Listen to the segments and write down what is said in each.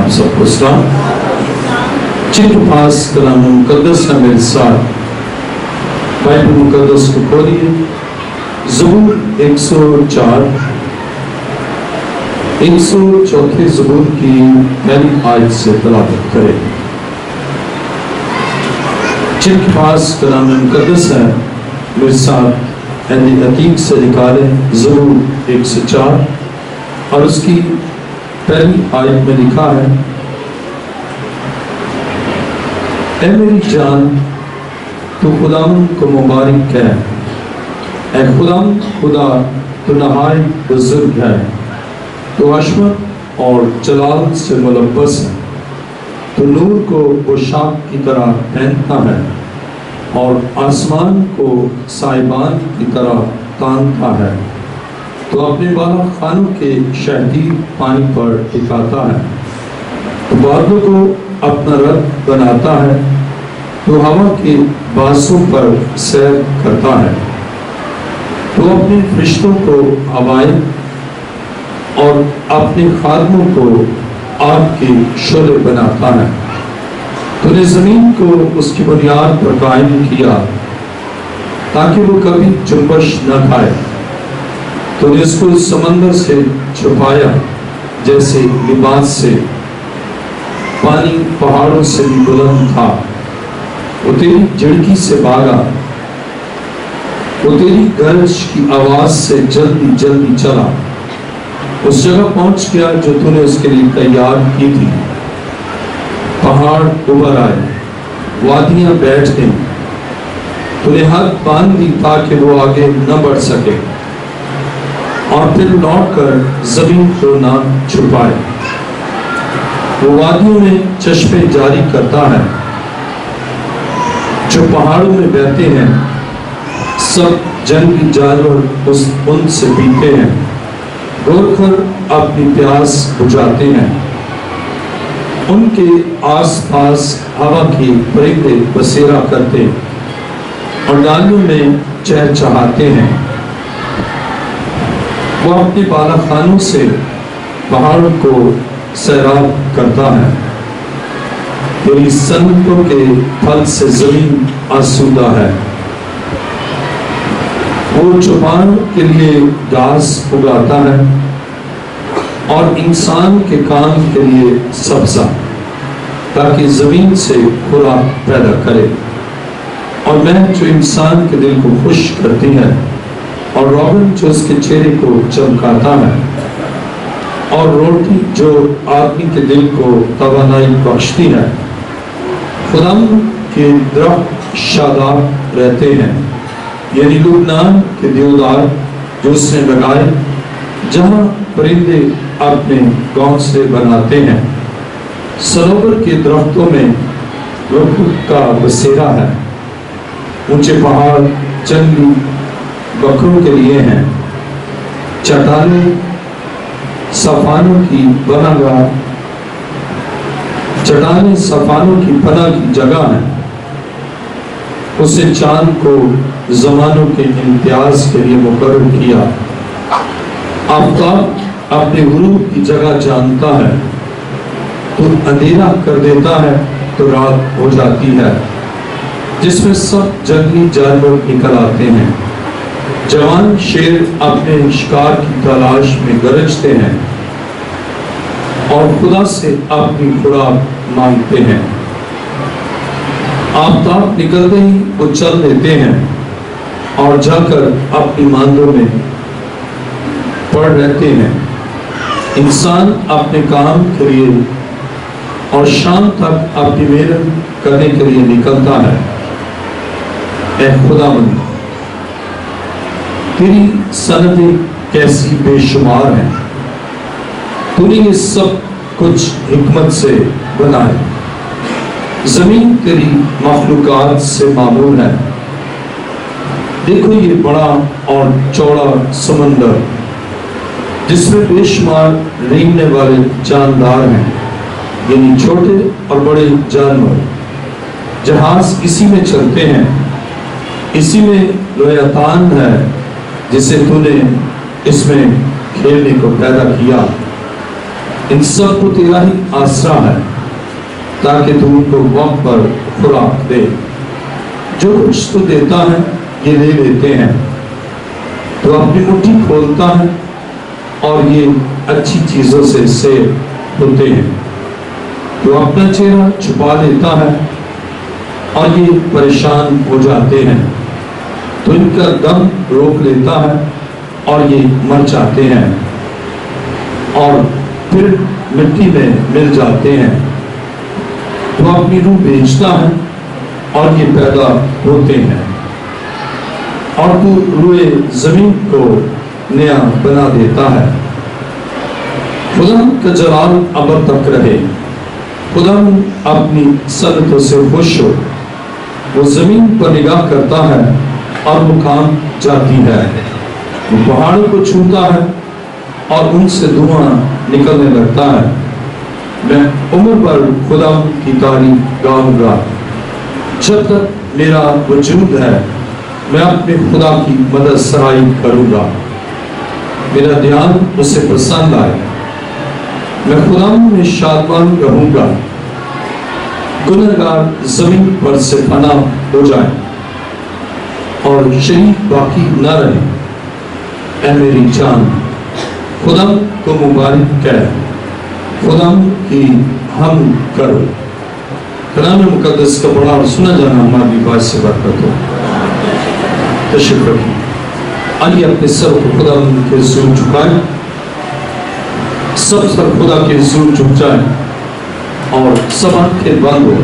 آپ سب کو سلام۔ جن کے پاس کلام مقدس ہے میرے ساتھ بائبل مقدس کو کھولیے، زبور 104 104 زبور کی پہلی آیت سے تلاوت کریں۔ جن کے پاس کلام مقدس ہے میرے ساتھ اہل عتیق سے نکالیں زبور 104 اور اس کی پہلی آیت میں لکھا ہے، اے میری جان تو خداوند کو مبارک کہہ، اے خدا تو نہایت بزرگ ہے، تو عظمت اور جلال سے ملبس ہے، تو نور کو پوشاک کی طرح پہنتا ہے اور آسمان کو سائبان کی طرح تانتا ہے، تو اپنے بالا خانوں کے شہدی پانی پر ٹکاتا ہے، تو بادلوں کو اپنا رب بناتا ہے، تو ہوا کے بازوں پر سیر کرتا ہے، تو اپنے فرشتوں کو ہوائیں اور اپنے خادموں کو آگ کے شعلے بناتا ہے، تو نے زمین کو اس کی بنیاد پر قائم کیا تاکہ وہ کبھی جنبش نہ کھائے، تو نے اس کو سمندر سے چھپایا جیسے لباس سے، پانی پہاڑوں سے بھی بلند تھا، وہ تیری جھڑکی سے بھاگا، وہ تیری گرج کی آواز سے جلدی جلدی چلا، اس جگہ پہنچ گیا جو تو نے اس کے لیے تیار کی تھی، پہاڑ ابھر آئے، وادیاں بیٹھ گئیں، تو نے حد باندھ دی تاکہ وہ آگے نہ بڑھ سکے، اور پھر لوٹ کر زمین کو نہ چھپائے، وہ وادیوں میں چشمے جاری کرتا ہے جو پہاڑوں میں بہتے ہیں، سب جنگلی جانور ان سے پیتے ہیں، گور کر اپنی پیاس بجھاتے ہیں، ان کے آس پاس ہوا کے پرندے بسیرا کرتے اور ڈالیوں میں چہچہاتے ہیں، وہ اپنے بالا خانوں سے پہاڑوں کو سیراب کرتا ہے، تیری صنعتوں کے پھل سے زمین آسودہ ہے، وہ چوپانوں کے لیے گھاس اگاتا ہے اور انسان کے کام کے لیے سبزہ، تاکہ زمین سے خوراک پیدا کرے، اور میں جو انسان کے دل کو خوش کرتی ہے، اور روغن جو اس کے چہرے کو چمکاتا ہے، اور روٹی جو آدمی کے دل کو توانائی بخشتی ہے، خدا کے درخت شاداب رہتے ہیں، یعنی لبنان کے دیودار جو اس نے لگائے، جہاں پرندے اپنے گھونسلے بناتے ہیں، سنوبر کے درختوں میں رکوت کا بسیرا ہے، اونچے پہاڑ جنگلی بکروں کے لیے ہیں، چٹانیں صفانوں کی پناہ کی جگہ ہیں، اس نے چاند کو زمانوں کے امتیاز کے لیے مقرر کیا، آفتاب اپنے غروب کی جگہ جانتا ہے، تو اندھیرا کر دیتا ہے تو رات ہو جاتی ہے، جس میں سب جنگلی جانور نکل آتے ہیں، جوان شیر اپنے شکار کی تلاش میں گرجتے ہیں اور خدا سے اپنی خوراک مانگتے ہیں، آفتاب نکلتے ہی وہ چل دیتے ہیں اور جا کر اپنی ماندوں میں پڑ رہتے ہیں، انسان اپنے کام کے لیے اور شام تک اپنی محنت کرنے کے لیے نکلتا ہے، اے خداوند تیری صنعتیں کیسی بے شمار ہیں، تو نے یہ سب کچھ حکمت سے بنائے، زمین تیری مخلوقات سے معمول ہے، دیکھو یہ بڑا اور چوڑا سمندر جس میں بے شمار رینگنے والے جاندار ہیں، یعنی چھوٹے اور بڑے جانور، جہاز اسی میں چلتے ہیں، اسی میں لویتان ہے جسے تو نے اس میں کھیلنے کو پیدا کیا، ان سب کو تیرا ہی آسرا ہے تاکہ تو ان کو وقت پر خوراک دے۔ جو کچھ تو دیتا ہے یہ لے لیتے ہیں، تو اپنی مٹھی کھولتا ہے اور یہ اچھی چیزوں سے سیر ہوتے ہیں۔ تو اپنا چہرہ چھپا لیتا ہے اور یہ پریشان ہو جاتے ہیں، تو ان کا دم روک لیتا ہے اور یہ مر جاتے ہیں اور پھر مٹی میں مل جاتے ہیں۔ تو اپنی روح بیچتا ہے اور یہ پیدا ہوتے ہیں، اور تو روئے زمین کو نیا بنا دیتا ہے۔ خدا کا جلال ابد تک رہے، خدا اپنی سنتوں سے خوش ہو۔ وہ زمین پر نگاہ کرتا ہے اور وہ کام جاتی ہے، وہ پہاڑوں کو چھوتا ہے اور ان سے دھواں نکلنے لگتا ہے۔ میں عمر پر خدا کی تعریف گاؤں گا، جب تک میرا وجود ہے میں اپنے خدا کی مدد سرائی کروں گا۔ میرا دھیان اسے پسند آئے، میں خدا میں شادمان رہوں گا۔ گنہگار زمین پر سے فنا ہو جائیں اور شریف باقی نہ رہے۔ اے میری جان خدا کو مبارک کہہ، خدا کی ہم کرو۔ کلام مقدس کا پڑھا اور سنا جانا ہماری بات سے برکت ہو۔ تشریف رکھیں، آئیے اپنے سر کو خدا کے حضور جھکائیں، سب سر خدا کے حضور جھک جائیں اور سب آنکھیں بند ہو۔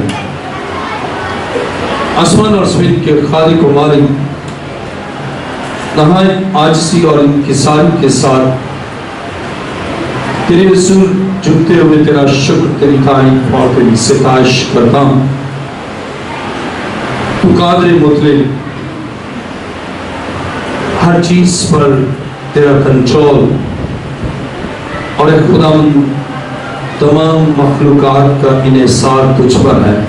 آسمان اور زمین کے خالق و مالک، نہایت عاجزی اور انکساری کے ساتھ تیرے حضور جھکتے ہوئے تیرا شکر، تیری تعریف اور تیری ستائش کرتا ہوں۔ تو قادر مطلق، ہر چیز پر تیرا کنٹرول، اور اے خدا تمام مخلوقات کا انحصار تجھ پر ہے۔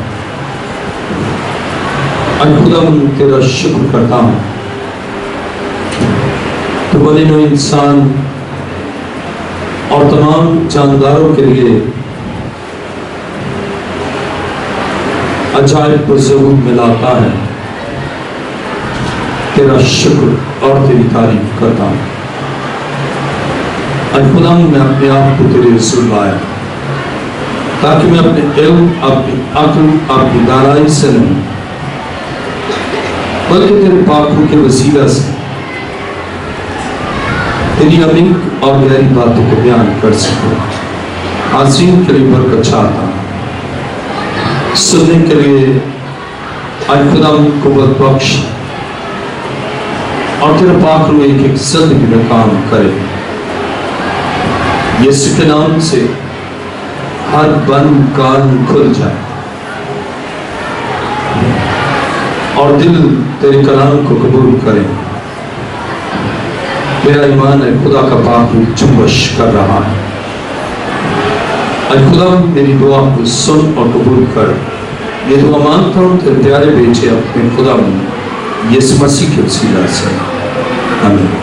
اے خدا تیرا شکر کرتا ہوں، تو بنی نوع انسان اور تمام جانداروں کے لیے عجائب کو ضرور ملاتا ہے۔ تیرا شکر اور تیری تعریف کرتا ہوں۔ اے خدا میں اپنے آپ کو تیرے حضور لایا تاکہ میں اپنے علم، اپنی عقل، اپنی دانائی سے نہیں بلکہ تیرے پاک روح کے وسیلہ سے تیری عمیق اور گہری باتوں کو بیان کر سکوں۔ حاضرین کے لیے برکت چاہتا ہوں، سننے کے لیے اے خدا قوت بخش، اور تیرا پاک روح ایک ایک زندگی میں کام کرے۔ یسوع کے نام سے ہر بند کان کھل جائے اور دل تیرے کلام کو قبول کرے۔ میرا ایمان ہے خدا کا پاک روح جنبش کر رہا ہے۔ اے خدا میری دعا کو سن اور قبول کر۔ یہ دعا مانگتا ہوں تیرے پیارے بیٹے اپنے خدا میں یسوع مسیح کے وسیلہ سے، آمین۔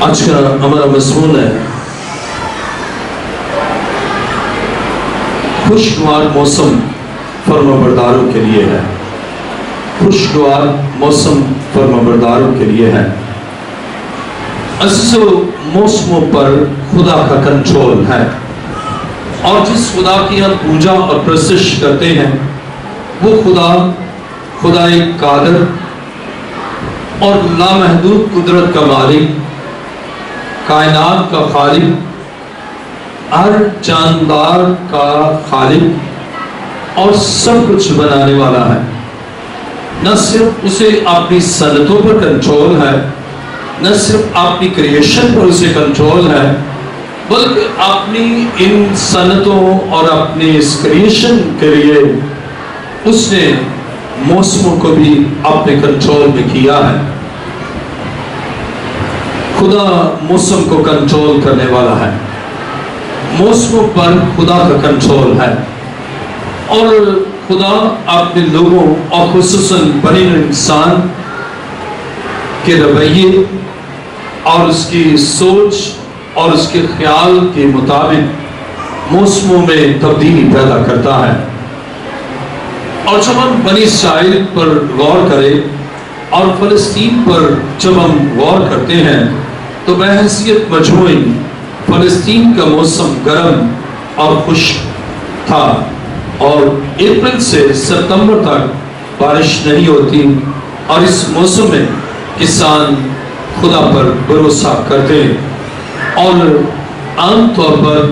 آج کا ہمارا مضمون ہے خوشگوار موسم فرمانبرداروں کے لیے ہے۔ خوشگوار موسم فرمانبرداروں کے لیے ہے۔ عزیزو، موسموں پر خدا کا کنٹرول ہے، اور جس خدا کی ہم پوجا اور پرستش کرتے ہیں وہ خدا ایک قادر اور لامحدود قدرت کا مالک، کائنات کا خالق، ہر جاندار کا خالق اور سب کچھ بنانے والا ہے۔ نہ صرف اسے اپنی صنعتوں پر کنٹرول ہے، نہ صرف اپنی کریشن پر اسے کنٹرول ہے، بلکہ اپنی ان صنعتوں اور اپنی اس کریشن کے لیے اس نے موسموں کو بھی اپنے کنٹرول میں کیا ہے۔ خدا موسم کو کنٹرول کرنے والا ہے، موسموں پر خدا کا کنٹرول ہے، اور خدا اپنے لوگوں اور خصوصاً بنی نوع انسان کے رویے اور اس کی سوچ اور اس کے خیال کے مطابق موسموں میں تبدیلی پیدا کرتا ہے۔ اور جب ہم بنی اسرائیل پر غور کریں اور فلسطین پر جب ہم غور کرتے ہیں تو بحیثیت مجموعی فلسطین کا موسم گرم اور خشک تھا، اور اپریل سے ستمبر تک بارش نہیں ہوتی، اور اس موسم میں کسان خدا پر بھروسہ کرتے ہیں اور عام طور پر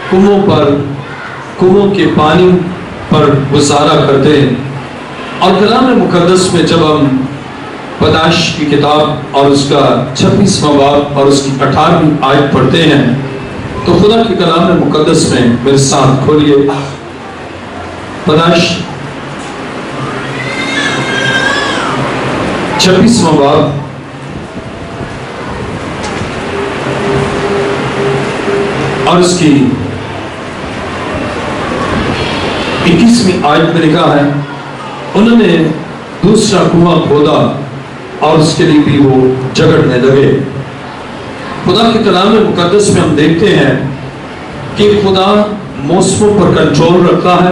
کنووں کے پانی پر گزارا کرتے ہیں۔ اور کلام مقدس میں جب ہم پیدائش کی کتاب اور اس کا 26واں باب اور اس کی 18ویں آیت پڑھتے ہیں تو خدا کے کلام مقدس میں میرے ساتھ کھولیے پیدائش 26واں باب اور اس کی 21ویں آیت میں لکھا ہے، انہوں نے دوسرا کنواں کھودا اور اس کے لیے بھی وہ جگڑنے لگے۔ خدا کے کلام مقدس میں ہم دیکھتے ہیں کہ خدا موسموں پر کنٹرول رکھتا ہے،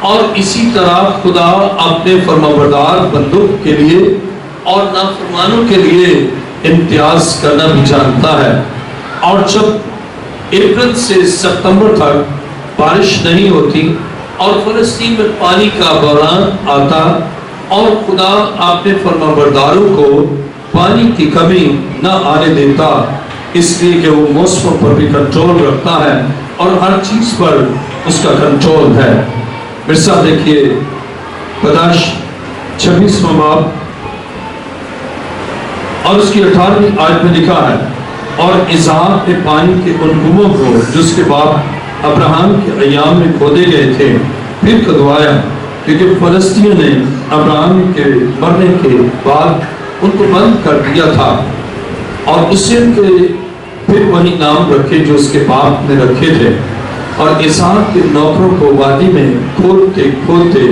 اور اسی طرح خدا اپنے فرمانبردار بندوں کے لیے اور نافرمانوں کے لیے امتیاز کرنا بھی جانتا ہے۔ اور جب اپریل سے ستمبر تک بارش نہیں ہوتی اور فلسطین میں پانی کا بحران آتا، اور خدا اپنے فرمانبرداروں کو پانی کی کمی نہ آنے دیتا، اس لیے کہ وہ موسموں پر بھی کنٹرول رکھتا ہے اور ہر چیز پر اس کا کنٹرول ہے۔ میرے ساتھ دیکھیے پیدائش 26واں باب اور اس کی 18ویں آیت میں لکھا ہے، اور اسحاق نے پانی کے ان کنووں کو جس کے باپ ابراہم کے ایام میں کھودے گئے تھے پھر کھدوایا، کیونکہ فلسطینیوں نے ابراہم کے مرنے کے بعد ان کو بند کر دیا تھا، اور اسے ان کے پھر وہی نام رکھے جو اس کے باپ نے رکھے تھے۔ اور اسحاق کے نوکروں کو وادی میں کھودتے کھودتے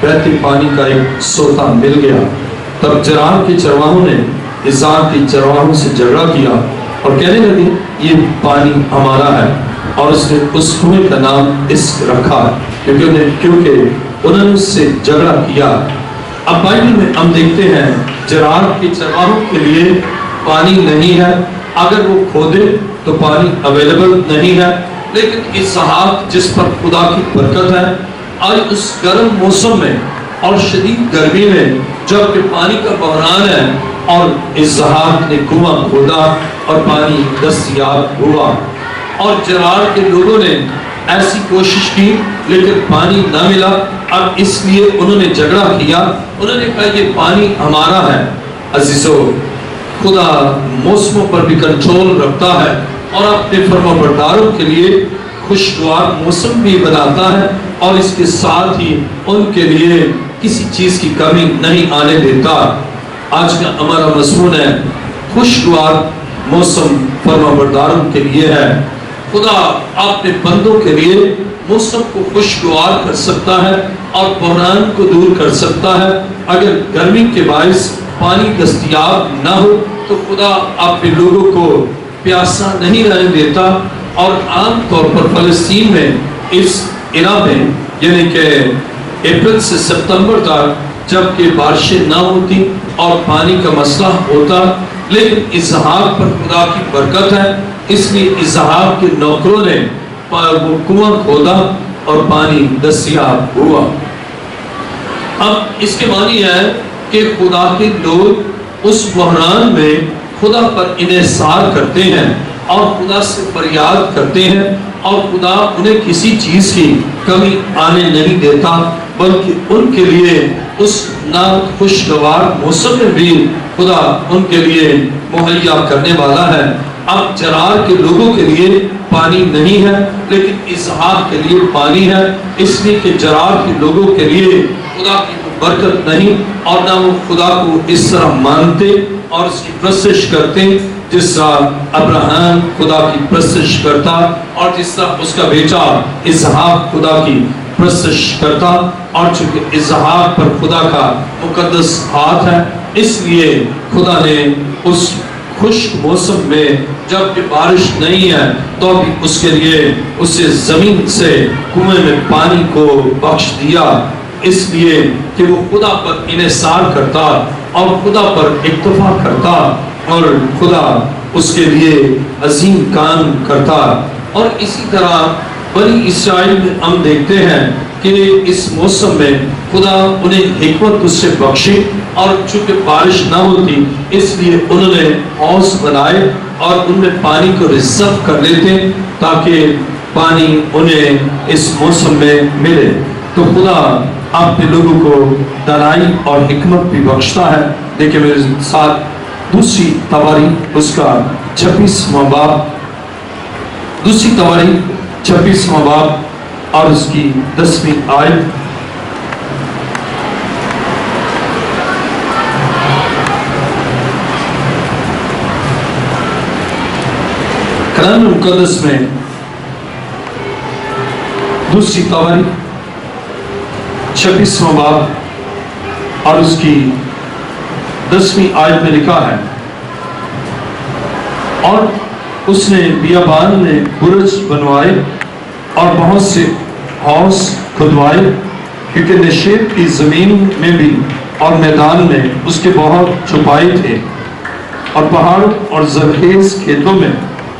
بہتے پانی کا ایک سوتا مل گیا۔ تب جرار کے چرواہوں نے اسحاق کے چرواہوں سے جھگڑا کیا اور کہنے لگے یہ پانی ہمارا ہے، اور اس نے اس کنویں کا نام اسک رکھا کیونکہ انہوں نے اس سے جھگڑا کیا۔ اب بائبل میں ہم دیکھتے ہیں جرار کے چرواہوں کے لیے پانی نہیں ہے، اگر وہ کھودے تو پانی اویلیبل نہیں ہے، لیکن اسحاق جس پر خدا کی برکت ہے، آج اس گرم موسم میں اور شدید گرمی میں جب کہ پانی کا بحران ہے اور اسحاق نے کنواں کھودا اور پانی دستیاب ہوا، اور جرار کے لوگوں نے ایسی کوشش کی لیکن پانی نہ ملا۔ اب اس لیے انہوں نے جھگڑا کیا، انہوں نے کہا یہ پانی ہمارا ہے۔ عزیزو، خدا موسموں پر بھی کنٹرول رکھتا ہے اور اپنے فرمانبرداروں کے لیے خوشگوار موسم بھی بناتا ہے، اور اس کے ساتھ ہی ان کے لیے کسی چیز کی کمی نہیں آنے دیتا۔ آج کا ہمارا مضمون ہے خوشگوار موسم فرمانبرداروں کے لیے ہے۔ خدا اپنے بندوں کے لیے موسم کو خوشگوار کر سکتا ہے اور بحران کو دور کر سکتا ہے۔ اگر گرمی کے باعث پانی دستیاب نہ ہو تو خدا اپنے لوگوں کو پیاسا نہیں رہنے دیتا، اور عام طور پر فلسطین میں اس علاقے میں یعنی کہ اپریل سے ستمبر تک جب کہ بارشیں نہ ہوتی اور پانی کا مسئلہ ہوتا، لیکن اسحاق پر خدا کی برکت ہے، اس لیے اسحاق کے نوکروں نے وہ کنواں کھودا اور پانی دستیاب ہوا۔ اب اس کے معنی ہے کہ خدا کے لوگ اس بحران میں خدا پر انحصار کرتے ہیں اور خدا سے فریاد کرتے ہیں، اور خدا انہیں کسی چیز کی کمی آنے نہیں دیتا، بلکہ ان کے لیے اس خوشگوار موسم میں بھی خدا ان کے لیے مہیا کرنے والا ہے۔ اب جرار کے لوگوں کے لیے پانی نہیں ہے لیکن اسحاق کے لیے پانی ہے، اس لیے کہ جرار کے لوگوں کے لیے خدا کی برکت نہیں، اور نہ وہ خدا کو اس طرح مانتے اور اس کی پرستش کرتے جس طرح ابراہم خدا کی پرستش کرتا اور جس طرح اس کا بیٹا اسحاق خدا کی پرستش کرتا، اور چونکہ اسحاق پر خدا کا مقدس ہاتھ ہے اس لیے خدا نے اس خشک موسم میں جب کہ بارش نہیں ہے تو بھی اس کے لیے اسے زمین سے کنویں میں پانی کو بخش دیا، اس لیے کہ وہ خدا پر انحصار کرتا اور خدا پر اکتفا کرتا اور خدا اس کے لیے عظیم کام کرتا۔ اور اسی طرح بنی اسرائیل میں ہم دیکھتے ہیں کہ اس موسم میں خدا انہیں حکمت اس سے بخشی، اور چونکہ بارش نہ ہوتی اس لیے انہوں نے حوض بنائے اور ان میں پانی کو ریزرو کر لیتے تاکہ پانی انہیں اس موسم میں ملے۔ تو خدا اپنے لوگوں کو دانائی اور حکمت بھی بخشتا ہے۔ دیکھیں میرے ساتھ دوسری تواریخ اس کا 26واں باب، دوسری تواریخ 26واں باب اور اس کی 10ویں آیت۔ کلام مقدس میں دوسری تواریخ 26واں باب اور اس کی 10ویں آیت میں لکھا ہے، اور اس نے بیابان میں برج بنوائے اور بہت سے حوض کھدوائے، کیونکہ نشیب کی زمین میں بھی اور میدان میں اس کے بہت چھپائے تھے، اور پہاڑ اور زرخیز کھیتوں میں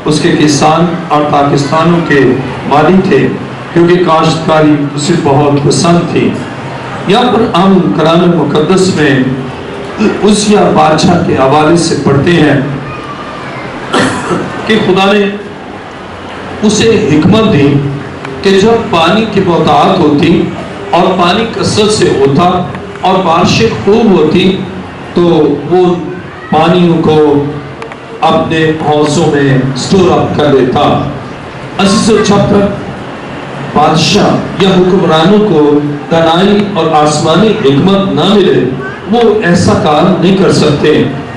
اس کے کسان اور پاکستانوں کے مالی تھے، کیونکہ کاشتکاری اسے بہت پسند تھی۔ یہاں پر ہم کلام مقدس میں عزیہ بادشاہ کے حوالے سے پڑھتے ہیں کہ خدا نے اسے حکمت دی کہ جب پانی کی بہتات ہوتی اور پانی کثرت سے ہوتا اور بارشیں خوب ہوتی تو وہ پانیوں کو اپنے حوضوں میں سٹور اپ کر لیتا۔ عزیزو، جب تک بادشاہ یا حکمرانوں کو دانائی اور آسمانی حکمت نہ ملے وہ ایسا کام نہیں کر سکتے۔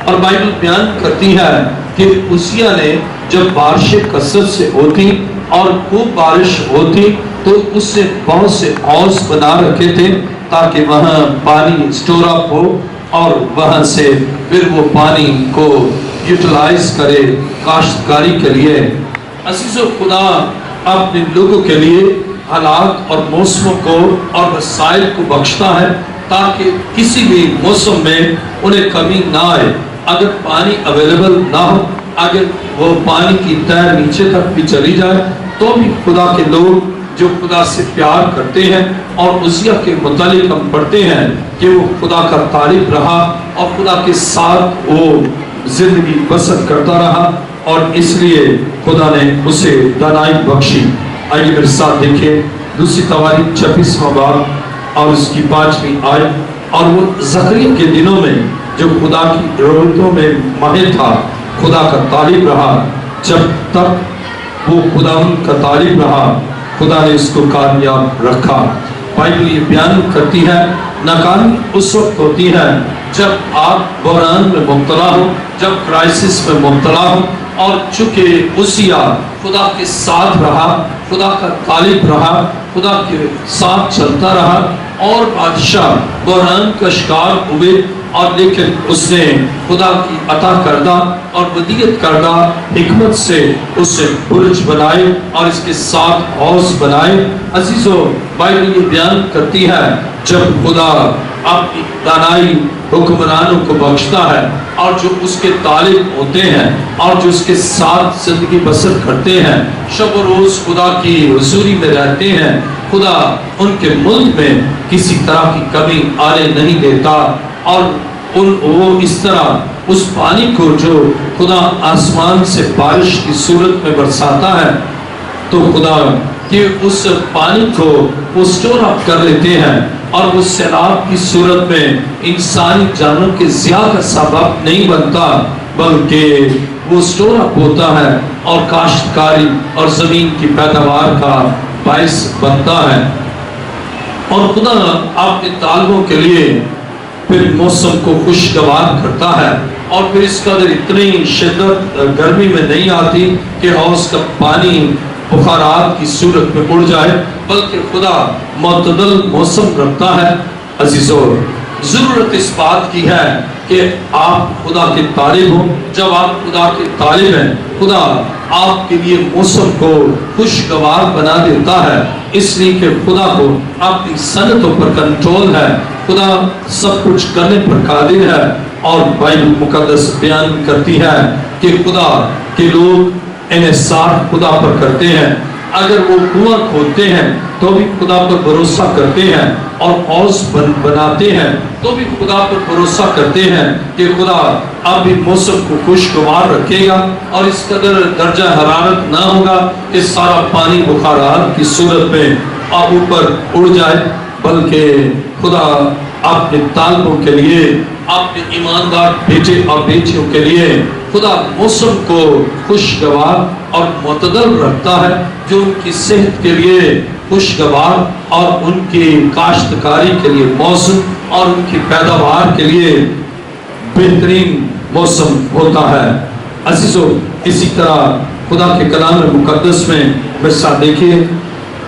اور بائبل بیان کرتی ہے کہ عزیہ نے جب بارشیں کثرت سے ہوتی اور خوب بارش ہوتی تو اس سے بہت سے حوض بنا رکھے تھے تاکہ وہاں پانی سٹور اپ ہو اور وہاں سے پھر وہ پانی کو یوٹیلائز کرے کاشتکاری کے لیے۔ عزیزو، خدا اپنے لوگوں کے لیے حالات اور موسموں کو اور وسائل کو بخشتا ہے تاکہ کسی بھی موسم میں انہیں کمی نہ آئے۔ اگر پانی اویلیبل نہ ہو، اگر وہ پانی کی تہہ نیچے تک بھی چلی جائے تو بھی خدا کے لوگ جو خدا سے پیار کرتے ہیں، اور عزیہ کے متعلق ہم پڑھتے ہیں کہ وہ خدا کا طالب رہا اور خدا کے ساتھ وہ زندگی بسر کرتا رہا، اور اس لیے خدا نے اسے دانائی بخشی۔ آئیے میرے ساتھ دیکھیں دوسری تواریخ 26واں باب اور اس کی 5ویں آیت۔ اور وہ زکریا کے دنوں میں جو خدا کی ضرورتوں میں ماہر تھا، خدا کا طالب رہا، جب تک وہ خدا کا طالب رہا خدا نے اس کو کامیاب رکھا۔ بائبل یہ بیان کرتی ہے ناکامی اس وقت ہوتی ہے جب آپ بحران میں مبتلا ہو، جب کرائسس میں مبتلا ہو، اور چونکہ عزیہ خدا کے ساتھ رہا، خدا کا طالب رہا، خدا کے ساتھ چلتا رہا، اور بادشاہ بحران کا شکار ہوئے، اور لیکن اس نے خدا کی عطا کردہ اور ودیعت کردہ حکمت سے اسے برج بنائے اور اس کے ساتھ حوض بنائے۔ عزیزو، بائبل یہ بیان کرتی ہے جب خدا اپنی دانائی حکمرانوں کو بخشتا ہے اور جو اس کے طالب ہوتے ہیں اور جو اس کے ساتھ زندگی بسر کرتے ہیں، شب و روز خدا کی حضوری میں رہتے ہیں، خدا ان کے ملک میں کسی طرح کی کمی آنے نہیں دیتا، اور وہ اس طرح اس پانی کو جو خدا آسمان سے بارش کی صورت میں برساتا ہے تو خدا کہ اس پانی کو وہ سٹور اپ کر لیتے ہیں، اور وہ سیلاب کی صورت میں انسانی جانوں کے ضیاع کا سبب نہیں بنتا بلکہ وہ سٹور اپ ہوتا ہے اور کاشتکاری اور زمین کی پیداوار کا باعث بنتا ہے۔ اور خدا آپ کے طالبوں کے لیے پھر موسم کو خوشگوار کرتا ہے، اور پھر اس قدر اتنی شدت گرمی میں نہیں آتی کہ حوض کا پانی بخارات کی صورت میں اڑ جائے، بلکہ خدا معتدل موسم رکھتا ہے۔ عزیزو، ضرورت اس بات کی ہے کہ آپ خدا کے طالب ہوں. جب آپ خدا کے طالب ہیں، خدا آپ کے لیے موسم کو خوشگوار بنا دیتا ہے، اس لیے کہ خدا کو اپنی صنعتوں پر کنٹرول ہے. خدا سب کچھ کرنے پر قادر ہے. اور بائبل مقدس بیان کرتی ہے کہ خدا کے لوگ انحصار خدا پر کرتے ہیں. اگر وہ کنواں کھودتے ہیں تو بھی خدا پر بھروسہ کرتے ہیں، اور اوس بناتے ہیں تو بھی خدا پر بھروسہ کرتے ہیں کہ خدا اب بھی موسم کو خوشگوار رکھے گا، اور اس قدر درجہ حرارت نہ ہوگا کہ سارا پانی بخارات کی صورت میں آپ اوپر اڑ جائے، بلکہ خدا اپنے طالبوں کے لیے، اپنے ایماندار بیٹے اور بیٹیوں کے لیے خدا موسم کو خوشگوار اور معتدل رکھتا ہے، جو ان کی صحت کے لیے خوشگوار اور ان کی کاشتکاری کے لیے موسم اور ان کی پیداوار کے لیے بہترین موسم ہوتا ہے. عزیزو، اسی طرح خدا کے کلام مقدس میں مثال دیکھیے،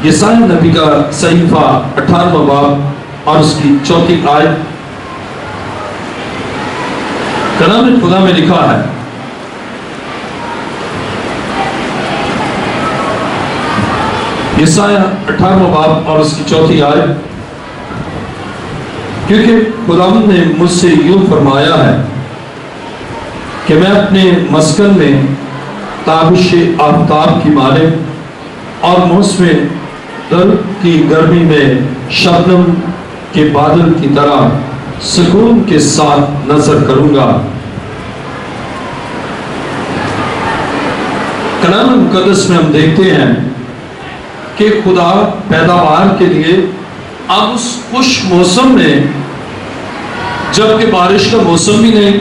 یسایا نبی کا صحیفہ 18واں باب اور اس کی 4 آیت. کلام خدا میں لکھا ہے، یسایا 18واں باب اور اس کی 4 آیت، کیونکہ خداوند نے مجھ سے یوں فرمایا ہے کہ میں اپنے مسکن میں تابش آفتاب کی مانند اور موسم درد کی گرمی میں شبنم کے بادل کی طرح سکون کے ساتھ نظر کروں گا. کلام مقدس میں ہم دیکھتے ہیں کہ خدا پیداوار کے لیے اب اس خوش موسم میں، جبکہ بارش کا موسم بھی نہیں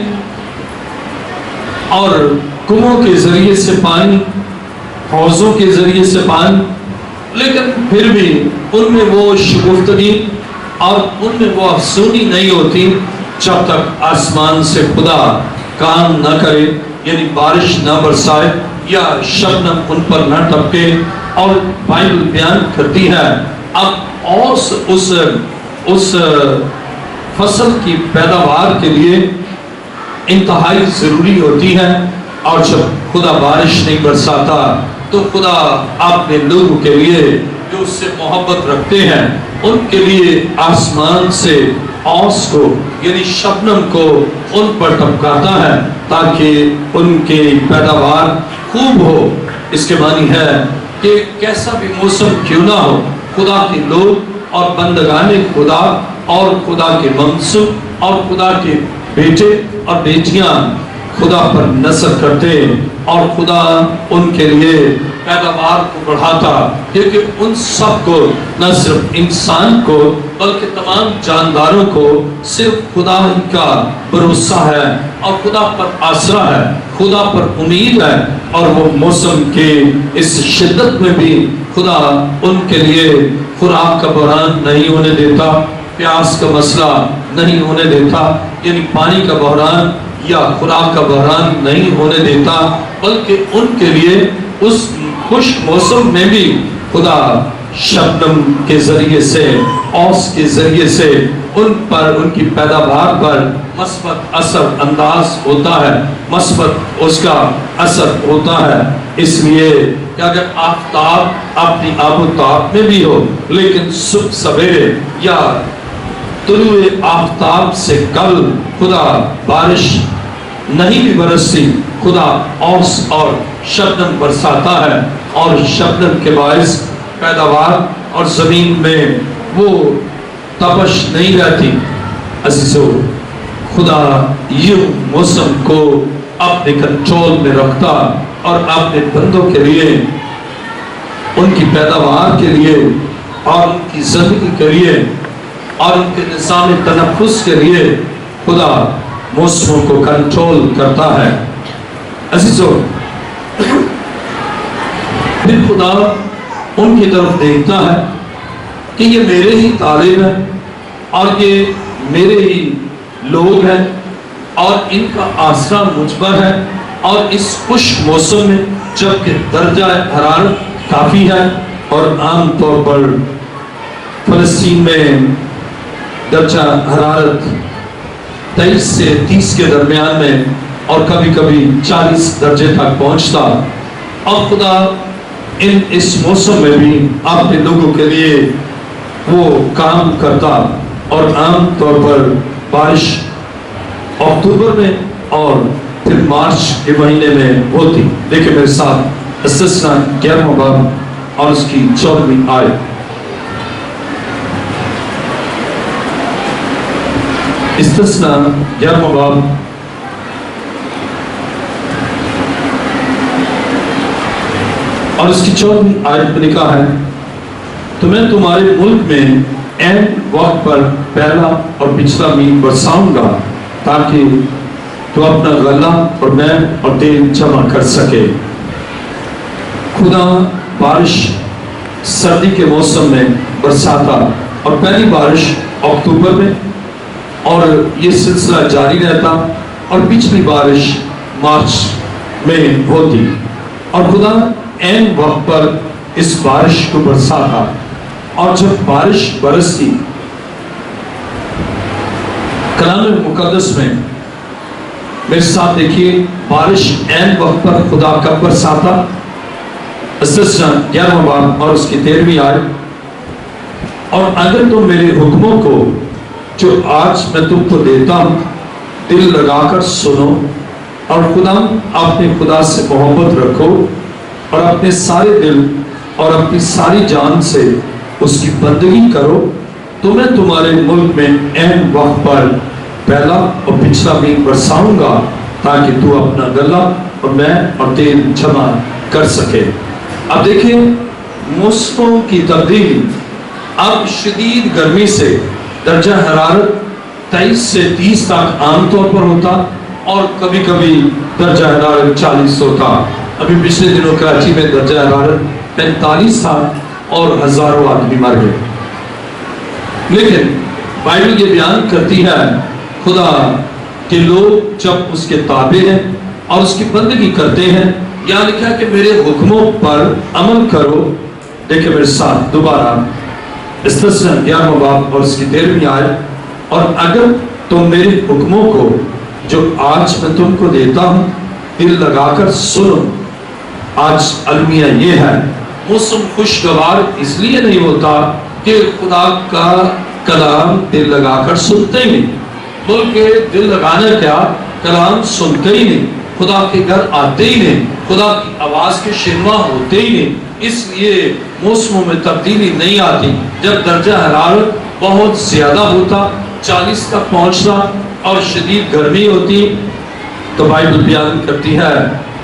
اور کنووں کے ذریعے سے پانی، حوضوں کے ذریعے سے پانی، لیکن پھر بھی ان میں وہ شگفتگی اور ان میں وہ افسونی نہیں ہوتی جب تک آسمان سے خدا کام نہ کرے، یعنی بارش نہ برسائے یا شبنم ان پر نہ ٹپکے. اور بائبل بیان کرتی ہے اب اس فصل کی پیداوار کے لیے انتہائی ضروری ہوتی ہے، اور جب خدا بارش نہیں برساتا تو خدا اپنے لوگوں کے لیے جو اس سے محبت رکھتے ہیں ان کے لیے آسمان سے اوس کو، یعنی شبنم کو ان پر ٹپکاتا ہے تاکہ ان کی پیداوار خوب ہو. اس کے معنی ہے کہ کیسا بھی موسم کیوں نہ ہو، خدا کے لوگ اور بندگان خدا اور خدا کے منصب اور خدا کے بیٹے اور بیٹیاں خدا پر نظر کرتے، اور خدا ان کے لیے پیداوار کو بڑھاتا، کیونکہ ان سب کو، نہ صرف انسان کو بلکہ تمام جانداروں کو صرف خدا ہی کا بھروسہ ہے اور خدا پر آسرا ہے، خدا پر امید ہے. اور وہ موسم کے اس شدت میں بھی خدا ان کے لیے خوراک کا بحران نہیں ہونے دیتا، پیاس کا مسئلہ نہیں ہونے دیتا، یعنی پانی کا بحران یا خوراک کا بحران نہیں ہونے دیتا، بلکہ ان کے لیے اس خشک موسم میں بھی خدا شبنم کے ذریعے سے، اوس کے ذریعے سے ان پر، ان کی پیداوار پر مثبت اثر انداز ہوتا ہے، مثبت اس کا اثر ہوتا ہے. اس لیے کہ اگر آفتاب اپنی آب و تاب میں بھی ہو، لیکن صبح سویرے یا طلوع آفتاب سے کل خدا بارش نہیں بھی برستی، خدا اوس اور شبنم برساتا ہے، اور شبنم کے باعث پیداوار اور زمین میں وہ تپش نہیں رہتی. عزیزو، خدا یہ موسم کو اپنے کنٹرول میں رکھتا اور اپنے بندوں کے لیے، ان کی پیداوار کے لیے اور ان کی زندگی کے لیے اور ان کے نظام تنفس کے لیے خدا موسموں کو کنٹرول کرتا ہے. عزیزو، پھر خدا ان کی طرف دیکھتا ہے کہ یہ میرے ہی طالب ہیں اور یہ میرے ہی لوگ ہیں اور ان کا آسرا مجھ پر ہے. اور اس خشک موسم میں جبکہ درجہ حرارت کافی ہے، اور عام طور پر فلسطین میں درجہ حرارت 23 سے 30 کے درمیان میں اور کبھی کبھی 40 درجے تک پہنچتا. اور خدا اس موسم میں بھی اپنے لوگوں کے لیے وہ کام کرتا. اور عام طور پر بارش اکتوبر میں اور پھر مارچ کے مہینے میں ہوتی. دیکھیں میرے ساتھ استثنا 11واں باب اور اس کی 14ویں آیت. استثنا 11واں باب اور اس کی 14ویں آیت میں لکھا ہے, تو میں تمہارے ملک میں عین وقت پر پہلا اور پچھلا میل برساؤں گا تاکہ تو اپنا غلہ اور مے اور تیل جمع کر سکے. خدا بارش سردی کے موسم میں برساتا اور پہلی بارش اکتوبر میں اور یہ سلسلہ جاری رہتا اور پچھلی بارش مارچ میں ہوتی. اور خدا عین وقت پر اس بارش کو برساتا. اور جب بارش برستی, کلام مقدس میں میرے ساتھ دیکھیے بارش عین وقت پر خدا کب برساتا. استثنا 11واں باب اور اس کی 13ویں آیت. اور اگر تم میرے حکموں کو جو آج میں تم کو دیتا ہوں دل لگا کر سنو اور اپنے خدا سے محبت رکھو اور اپنے سارے دل اور اپنی ساری جان سے اس کی بندگی کرو, تو میں تمہارے ملک میں عین وقت پر پہلا اور پچھلا میل برساؤں گا تاکہ تو اپنا غلہ اور مے اور تیل جمع کر سکے. اب دیکھیں موسموں کی تبدیلی. اب شدید گرمی سے درجہ حرارت 23 سے 30 تک عام طور پر ہوتا اور کبھی کبھی درجہ حرارت 40 ہوتا. ابھی پچھلے دنوں کراچی میں درجہ حرارت 45 تھا اور ہزاروں آدمی مر گئے. لیکن بائبل یہ بیان کرتی ہے خدا کہ لوگ جب اس کے تابع ہیں اور اس کی بندگی کرتے ہیں, یہاں لکھا کہ میرے حکموں پر عمل کرو. دیکھیں میرے ساتھ دوبارہ استثنا 11واں باب اور اس کی 13ویں آیت. اور اگر تم میرے حکموں کو جو آج میں تم کو دیتا ہوں دل لگا کر سنو. آج المیہ یہ ہے, موسم خوشگوار اس لیے نہیں ہوتا کہ خدا کا کلام دل لگا کر سنتے ہی نہیں, بلکہ دل لگانا کیا, کلام سنتے ہی نہیں, خدا کے گھر آتے ہی نہیں, خدا کی آواز کے شنوا ہوتے ہی نہیں. اس لیے موسموں میں تبدیلی نہیں آتی. جب درجہ حرارت بہت زیادہ ہوتا 40 تک پہنچتا اور شدید گرمی ہوتی تو بائبل بیان کرتی ہے,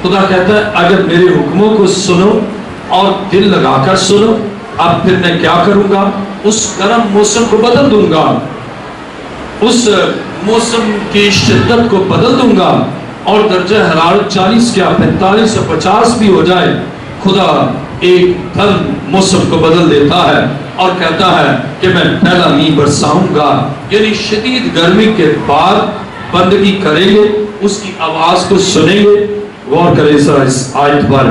خدا کہتا ہے اگر میرے حکموں کو سنو اور دل لگا کر سنو, اب پھر میں کیا کروں گا, اس گرم موسم کو بدل دوں گا, اس موسم کی شدت کو بدل دوں گا. اور درجہ حرارت 40 کیا 45 یا 50 بھی ہو جائے, خدا ایک دم موسم کو بدل دیتا ہے اور کہتا ہے کہ میں پہلا میل برساؤں گا. یعنی شدید گرمی کے بعد بندگی کریں گے, اس کی آواز کو سنیں گے. غور کریں ذرا اس آیت پر.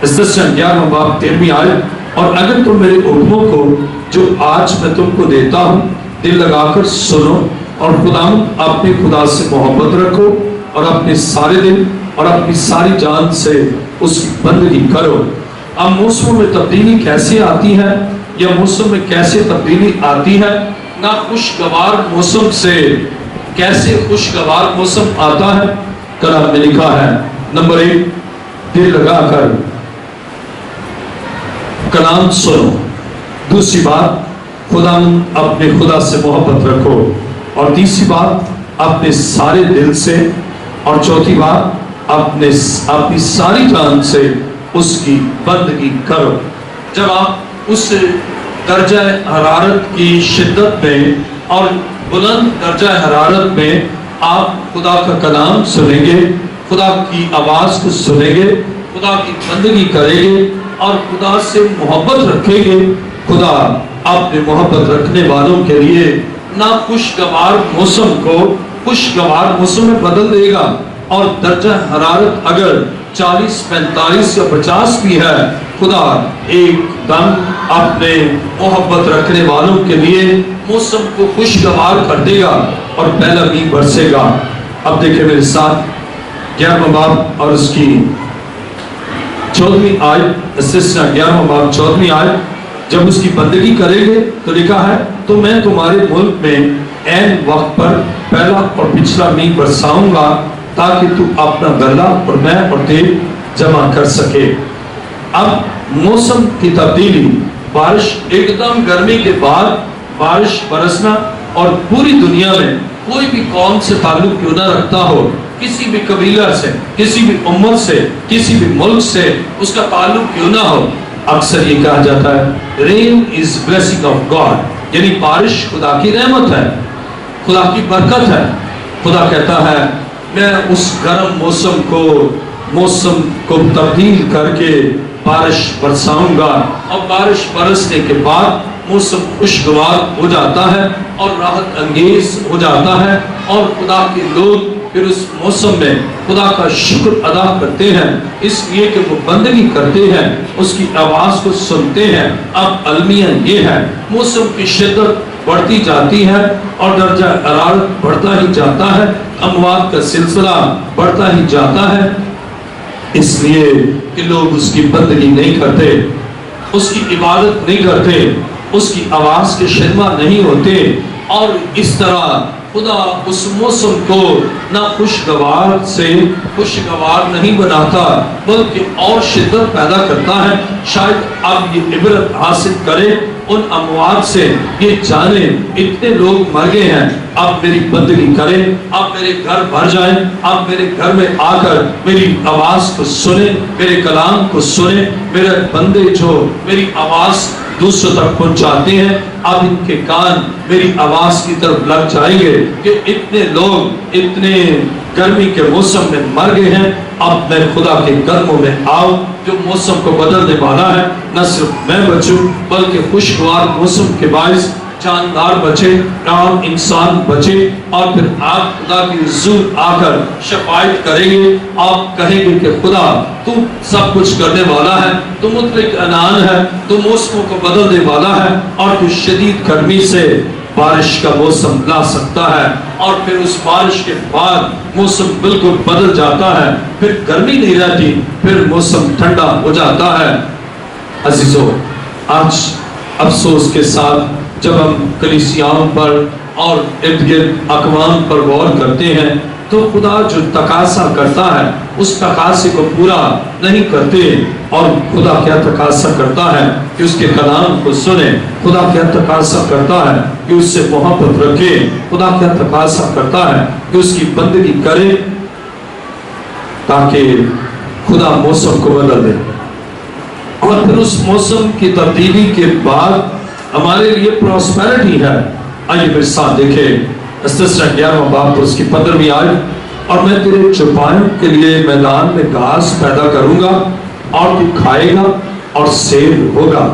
استثنا 11واں باب 13ویں آیت. اور اگر تم میرے حکموں کو جو آج میں تم کو دیتا ہوں دل لگا کر سنو اور اپنے خدا سے محبت رکھو اور اپنے سارے دل اور اپنی ساری جان سے اس کی بندگی کرو. اب موسموں میں تبدیلی کیسے آتی ہے یا موسم میں کیسے تبدیلی آتی ہے؟ نہ خوشگوار موسم سے کیسے خوشگوار موسم آتا ہے. کلام میں لکھا ہے نمبر 1 دل لگا کر کلام سنو. دوسری بات اپنے خدا سے محبت رکھو. اور تیسری بات اپنے سارے دل سے. اور چوتھی بات اپنی ساری جان سے اس کی بندگی کرو. جب آپ اس درجہ حرارت کی شدت میں اور بلند درجہ حرارت میں آپ خدا کا کلام سنیں گے, خدا کی آواز کو سنیں گے, خدا کی بندگی کریں گے اور خدا سے محبت رکھیں گے, خدا اپنے محبت رکھنے والوں کے لیے ناخوشگوار موسم کو خوشگوار موسم میں بدل دے گا. اور درجہ حرارت اگر 40 45 یا 50 بھی ہے, خدا ایک دم اپنے محبت رکھنے والوں کے لیے موسم کو خوشگوار کر دے گا اور پہلا میگھ برسے گا۔ اب دیکھیں میرے ساتھ 11واں باب اور اس کی 14ویں آیت، 11واں باب 14ویں آیت، جب اس کی بندگی کریں گے تو لکھا ہے تو میں تمہارے ملک میں عین وقت پر پہلا اور پچھلا میگھ برساؤں گا تاکہ تو اپنا غلہ اور میں اور تیل جمع کر سکے۔ اب موسم کی تبدیلی، بارش ایک دم گرمی کے بعد بارش برسنا، اور پوری دنیا میں کوئی بھی قوم سے تعلق کیوں نہ رکھتا ہو، کسی بھی قبیلہ سے، کسی بھی امت سے، کسی بھی ملک سے اس کا تعلق کیوں نہ ہو، اکثر یہ کہا جاتا ہے رین از بلیسنگ آف گاڈ، یعنی بارش خدا کی رحمت ہے، خدا کی برکت ہے۔ خدا کہتا ہے میں اس گرم موسم کو تبدیل کر کے بارش برساؤں گا، اور بارش برسنے کے بعد موسم خوشگوار ہو جاتا ہے اور راحت انگیز ہو جاتا ہے، اور خدا کے لوگ پھر اس موسم میں خدا کا شکر ادا کرتے ہیں، اس لیے کہ وہ بندگی کرتے ہیں، اس کی آواز کو سنتے ہیں۔ اب المیہ یہ ہے موسم کی شدت بڑھتی جاتی ہے اور درجہ حرارت بڑھتا ہی جاتا ہے، اموات کا سلسلہ بڑھتا ہی جاتا ہے، اس لیے کہ لوگ اس کی بندگی نہیں کرتے، اس کی عبادت نہیں کرتے، اس کی آواز کے شنوا نہیں ہوتے، اور اس طرح خدا اس موسم کو نہ خوشگوار سے خوشگوار نہیں بناتا بلکہ اور شدت پیدا کرتا ہے۔ شاید اب یہ عبرت حاصل کرے ان اموات سے، یہ جانے اتنے لوگ مر گئے ہیں، اب میری بندگی کریں، اب میرے گھر بھر جائیں، اب میرے گھر میں آ کر میری آواز کو سنیں، میرے کلام کو سنیں، میرے بندے جو میری آواز دوسروں تک پہنچاتے ہیں، اب ان کے کان میری آواز کی طرف لگ جائیں گے کہ اتنے لوگ اتنے گرمی کے موسم میں مر گئے ہیں، اب میں خدا کے قدموں میں آؤں جو موسم کو بدلنے والا ہے، نہ صرف میں بچوں بلکہ خوشگوار موسم کے باعث جاندار بچے، عام انسان بچے، اور پھر آپ خدا کی حضور آ کر شفاعت کریں گے، آپ کہیں گے کہ خدا تو سب کچھ کرنے والا ہے، تو مطلق عنان ہے، تو موسموں کو بدلنے والا ہے، اور تو شدید گرمی سے بارش کا موسم لا سکتا ہے، اور پھر اس بارش کے بعد موسم بالکل بدل جاتا ہے، پھر گرمی نہیں رہتی، پھر موسم ٹھنڈا ہو جاتا ہے۔ عزیزو، آج افسوس کے ساتھ جب ہم کلیسیاؤں پر اور ارد گرد اقوام پر غور کرتے ہیں تو خدا جو تقاضا کرتا ہے اس تقاضے کو پورا نہیں کرتے، اور خدا کیا تقاضا کرتا ہے کہ اس کے کلام کو سنیں، خدا کیا تقاضا کرتا ہے کہ اس سے محبت رکھیں، خدا کیا تقاضا کرتا ہے کہ اس کی بندگی کریں، تاکہ خدا موسم کو بدل دے، اور پھر اس موسم کی تبدیلی کے بعد ہمارے لیے پراسپیرٹی ہے۔ آئیے میرے ساتھ دیکھیں 11واں باب اس کی 15ویں آیت، اور میں تیرے چوپایوں کے لیے میدان میں گھاس پیدا کروں گا، اور تو کھائے گا اور سیر ہوگا،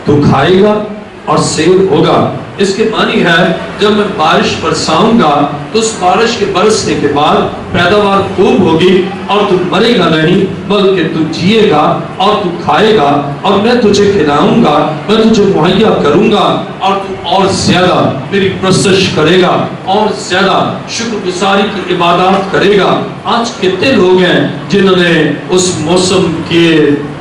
تو کھائے گا اور سیر ہوگا۔ اس کے معنی ہے جب میں بارش برساؤں گا تو اس بارش کے برسنے کے بعد پیداوار خوب ہوگی، اور تو مرے گا نہیں بلکہ تو جیے گا اور تو کھائے گا، اور میں تجھے کھلاؤں گا، میں تجھے مہیا کروں گا، اور تو اور زیادہ میری پرستش کرے گا، اور زیادہ شکر گزاری کی عبادات کرے گا۔ آج کتنے لوگ ہیں جنہوں نے اس موسم کے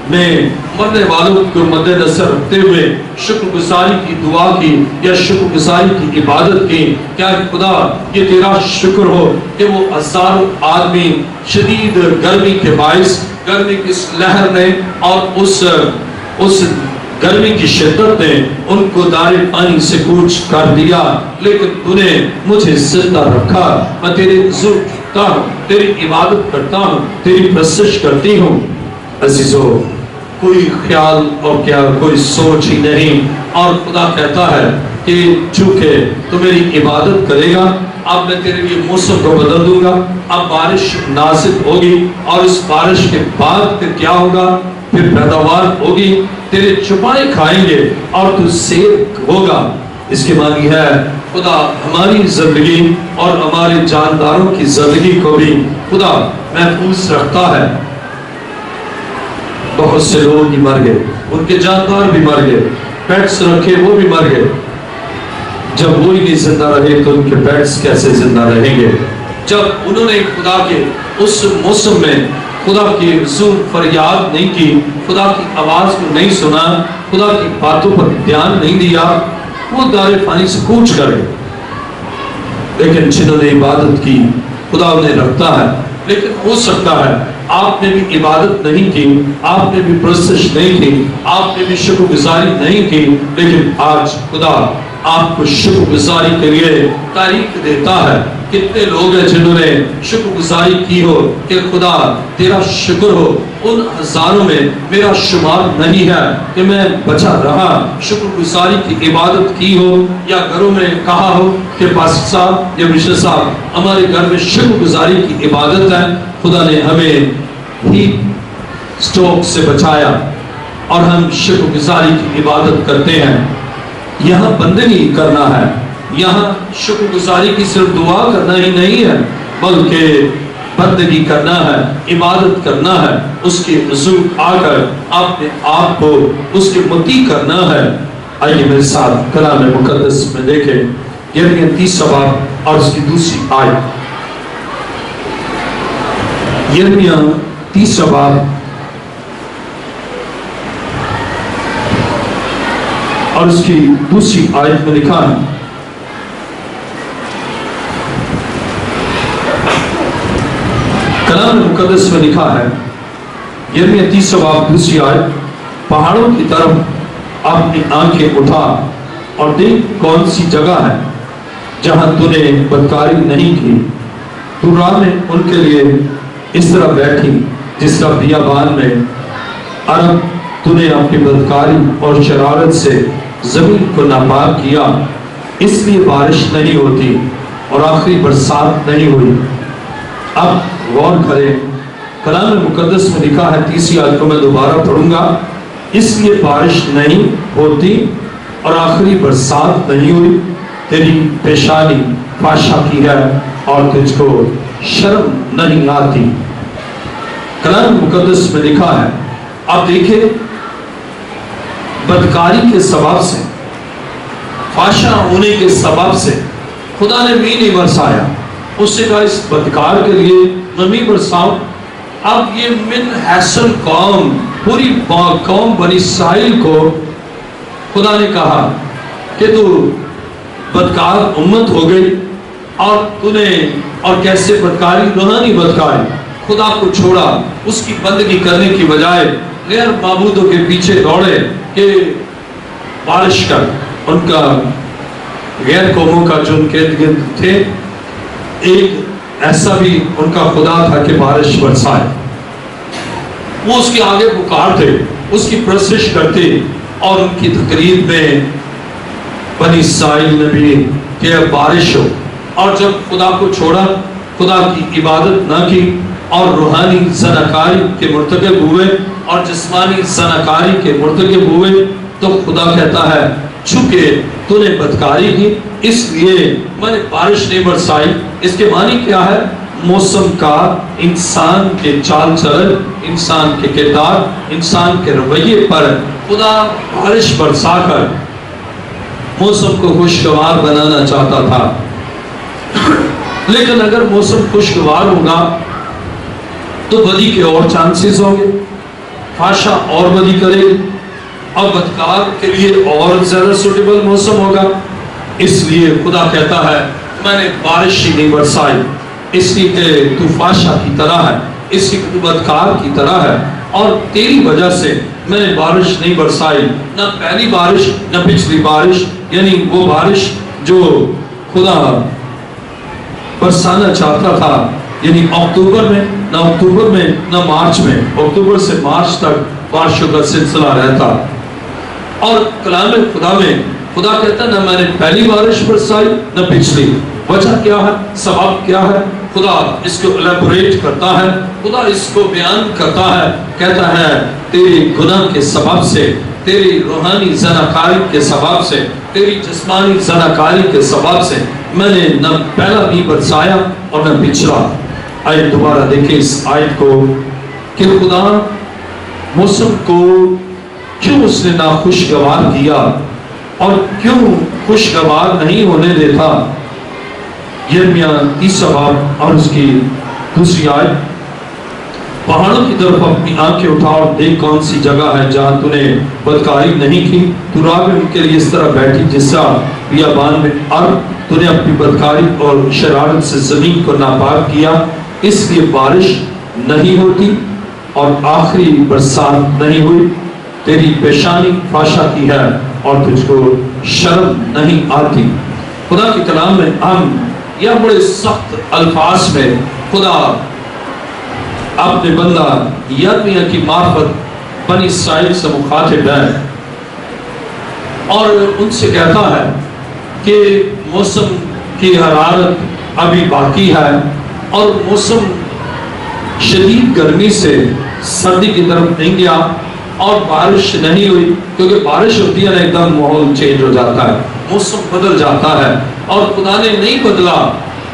میں مرنے والوں کو مد نظر رکھتے ہوئے شکر گزاری کی دعا کی یا شکر گزاری کی عبادت کی، کیا خدا یہ تیرا شکر ہو کہ وہ ہزاروں آدمی شدید گرمی کے باعث، گرمی کی اس لہر نے اور اس گرمی کی شدت نے ان کو دار پانی سے کوچ کر دیا، لیکن تو نے مجھے زندہ رکھا، میں تیرے حضور جھکتا ہوں، تیری عبادت کرتا ہوں، تیری پرستش کرتی ہوں۔ عزیزو، کوئی خیال اور کیا کوئی سوچ ہی نہیں، اور خدا کہتا ہے کہ چونکہ تو میری عبادت کرے گا، اب میں تیرے لیے موسم کو بدل دوں گا، اب بارش نازل ہوگی، اور اس بارش کے بعد پھر کیا ہوگا، پھر پیداوار ہوگی، تیرے چوپائے کھائیں گے اور تو سیر ہوگا۔ اس کے معنی ہے خدا ہماری زندگی اور ہمارے جانداروں کی زندگی کو بھی خدا محفوظ رکھتا ہے۔ بہت سے لوگ ہی مر گئے، ان کے جاندار بھی مر گئے، پیٹس رکھے وہ بھی مر گئے. جب وہی نہیں زندہ رہے تو ان کے پیٹس کیسے زندہ رہیں گے؟ جب انہوں نے خدا کے اس موسم میں خدا کی حضور فریاد نہیں کی، خدا کی آواز کو نہیں سنا، خدا کی باتوں پر دھیان نہیں دیا، وہ دار فانی سے کوچ کر گئے. لیکن جنہوں نے عبادت کی خدا انہیں رکھتا ہے. لیکن ہو سکتا ہے آپ نے بھی عبادت نہیں کی، آپ نے بھی پرستش نہیں کی، آپ نے بھی شکر گزاری نہیں کی، لیکن آج خدا آپ کو شکر گزاری کے لیے تاریخ دیتا ہے. کتنے لوگ ہیں جنہوں نے شکر گزاری کی ہو کہ خدا تیرا شکر ہو، ان ہزاروں میں میرا شمار نہیں ہے کہ میں بچا رہا. شکر گزاری کی عبادت کی ہو یا گھروں میں کہا ہو کہ پاسٹر صاحب یا مشن صاحب ہمارے گھر میں شکر گزاری کی عبادت ہے. خدا نے ہمیں ہی سٹروک سے بچایا اور ہم شکر گزاری کی عبادت کرتے ہیں. یہاں بندگی کرنا ہے، یہاں شکر گزاری کی صرف دعا کرنا ہی نہیں ہے بلکہ بندگی کرنا ہے، عبادت کرنا ہے، اس کے حضور آ کر اپنے آپ کو اس کے مطیع کرنا ہے. آئیے میرے ساتھ کلام مقدس میں دیکھیں یرمیہ 30 باب اور اس کی دوسری آیت. یرمیہ 30 باب اور اس کی دوسری آیت میں لکھا ہے، کلام مقدس میں لکھا ہے یرمیہ 30 باب دوسری آیت، پہاڑوں کی طرف اپنی آنکھیں اٹھا اور دیکھ کون سی جگہ ہے جہاں تو نے بدکاری نہیں کی. تو راہ میں ان کے لیے اس طرح بیٹھی جس طرح بیابان میں. عرب تو نے اپنی بدکاری اور شرارت سے زمین کو ناپاک کیا، اس لیے بارش نہیں ہوتی اور آخری برسات نہیں ہوئی. اب غور کریں، کلام مقدس میں لکھا ہے، تیسری آیت کو میں دوبارہ پڑھوں گا، اس لیے بارش نہیں ہوتی اور آخری برسات نہیں ہوئی. تیری پیشانی فاشا کی ہے اور تجھ کو شرم نہیں آتی. کلام مقدس میں لکھا ہے. اب دیکھیں، بدکاری کے سبب سے، فاشا ہونے کے سبب سے خدا نے بھی نہیں برسایا. اس سے کہا اس بدکار کے لیے نمی برساؤ. اب یہ من حیثل قوم، پوری قوم بنی اسرائیل کو خدا نے کہا کہ تو بدکار امت ہو گئی اور تو نے اور کیسے بدکاری، روحانی بدکاری، خدا کو چھوڑا، اس کی بندگی کرنے کی بجائے غیر معبودوں کے پیچھے دوڑے کہ بارش کر. ان کا غیر قوموں کا جو ان کے گرد تھے، ایک ایسا بھی ان کا خدا تھا کہ بارش برسائے. وہ اس کے آگے پکارتے، اس کی پرستش کرتے اور ان کی تقریر میں بنی اسرائیل نے بھی کہ بارش ہو. اور جب خدا کو چھوڑا، خدا کی عبادت نہ کی اور روحانی زناکاری کے مرتکب ہوئے اور جسمانی زناکاری کے مرتکب ہوئے، تو خدا کہتا ہے چونکہ تو نے بدکاری کی اس لیے میں نے بارش نہیں برسائی. اس کے معنی کیا ہے؟ موسم کا انسان کے چال چلن، انسان کے کردار، انسان کے رویے پر خدا بارش برسا کر موسم کو خوشگوار بنانا چاہتا تھا. لیکن اگر موسم خوشگوار ہوگا تو بدی کے اور چانسز ہوں گے، فاشا اور بدی کرے اور بدکار کے لیے اور زیادہ سوٹیبل موسم ہوگا. اس لیے خدا کہتا ہے میں نے بارش ہی نہیں برسائی، اس لیے کہ تو فاشا کی طرح ہے، اس لیے کہ تو بدکار کی طرح ہے، اور تیری وجہ سے میں نے بارش نہیں برسائی. نہ پہلی بارش نہ پچھلی بارش، یعنی وہ بارش جو خدا برسانا چاہتا تھا، یعنی اکتوبر میں نہ مارچ میں، اکتوبر سے مارچ تک بارشوں کا سلسلہ رہتا. اور کلام خدا میں خدا کہتا ہے نہ میں نے پہلی بارش برسائی نہ پچھلی. وجہ کیا ہے؟ سبب کیا ہے؟ خدا اس کو الیبوریٹ کرتا ہے، خدا اس کو بیان کرتا ہے. کہتا ہے تیری گناہ کے سبب سے، تیری روحانی زناکاری کے سبب سے، تیری جسمانی زناکاری کے سبب سے میں نے نہ پہلا بھی برسایا اور نہ پچھلا. آیت دوبارہ دیکھیں اس آیت کو کہ خدا موسم کو کیوں اس نے ناخوشگوار کیا اور کیوں خوشگوار نہیں ہونے دیتا؟ یرمیہ 30 باب اور اس کی دوسری آیت، پہاڑوں کی طرف اپنی آنکھیں اٹھا اور دیکھ کون سی جگہ ہے جہاں تو نے بدکاری نہیں کی، تو راہ میں ان کے لیے اس طرح بیٹھی جس طرح بیابان میں، اور تو نے اپنی بدکاری اور شرارت سے زمین کو ناپاک کیا، اس لیے بارش نہیں ہوتی اور آخری برسات نہیں ہوئی، تیری پیشانی فاشا کی ہے اور تجھ کو شرم نہیں آتی۔ خدا کے کلام میں ہم یہ بڑے سخت الفاظ میں خدا اپنے بندہ یرمیہ کی معرفت بنی اسرائیل سے مخاطب ہے اور ان سے کہتا ہے کہ موسم کی حرارت ابھی باقی ہے اور موسم شدید گرمی سے سردی کی طرف نہیں گیا اور بارش نہیں ہوئی، کیونکہ بارش ہوتی ہے نا ایک دم ماحول چینج ہو جاتا ہے، موسم بدل جاتا ہے، اور خدا نے نہیں بدلا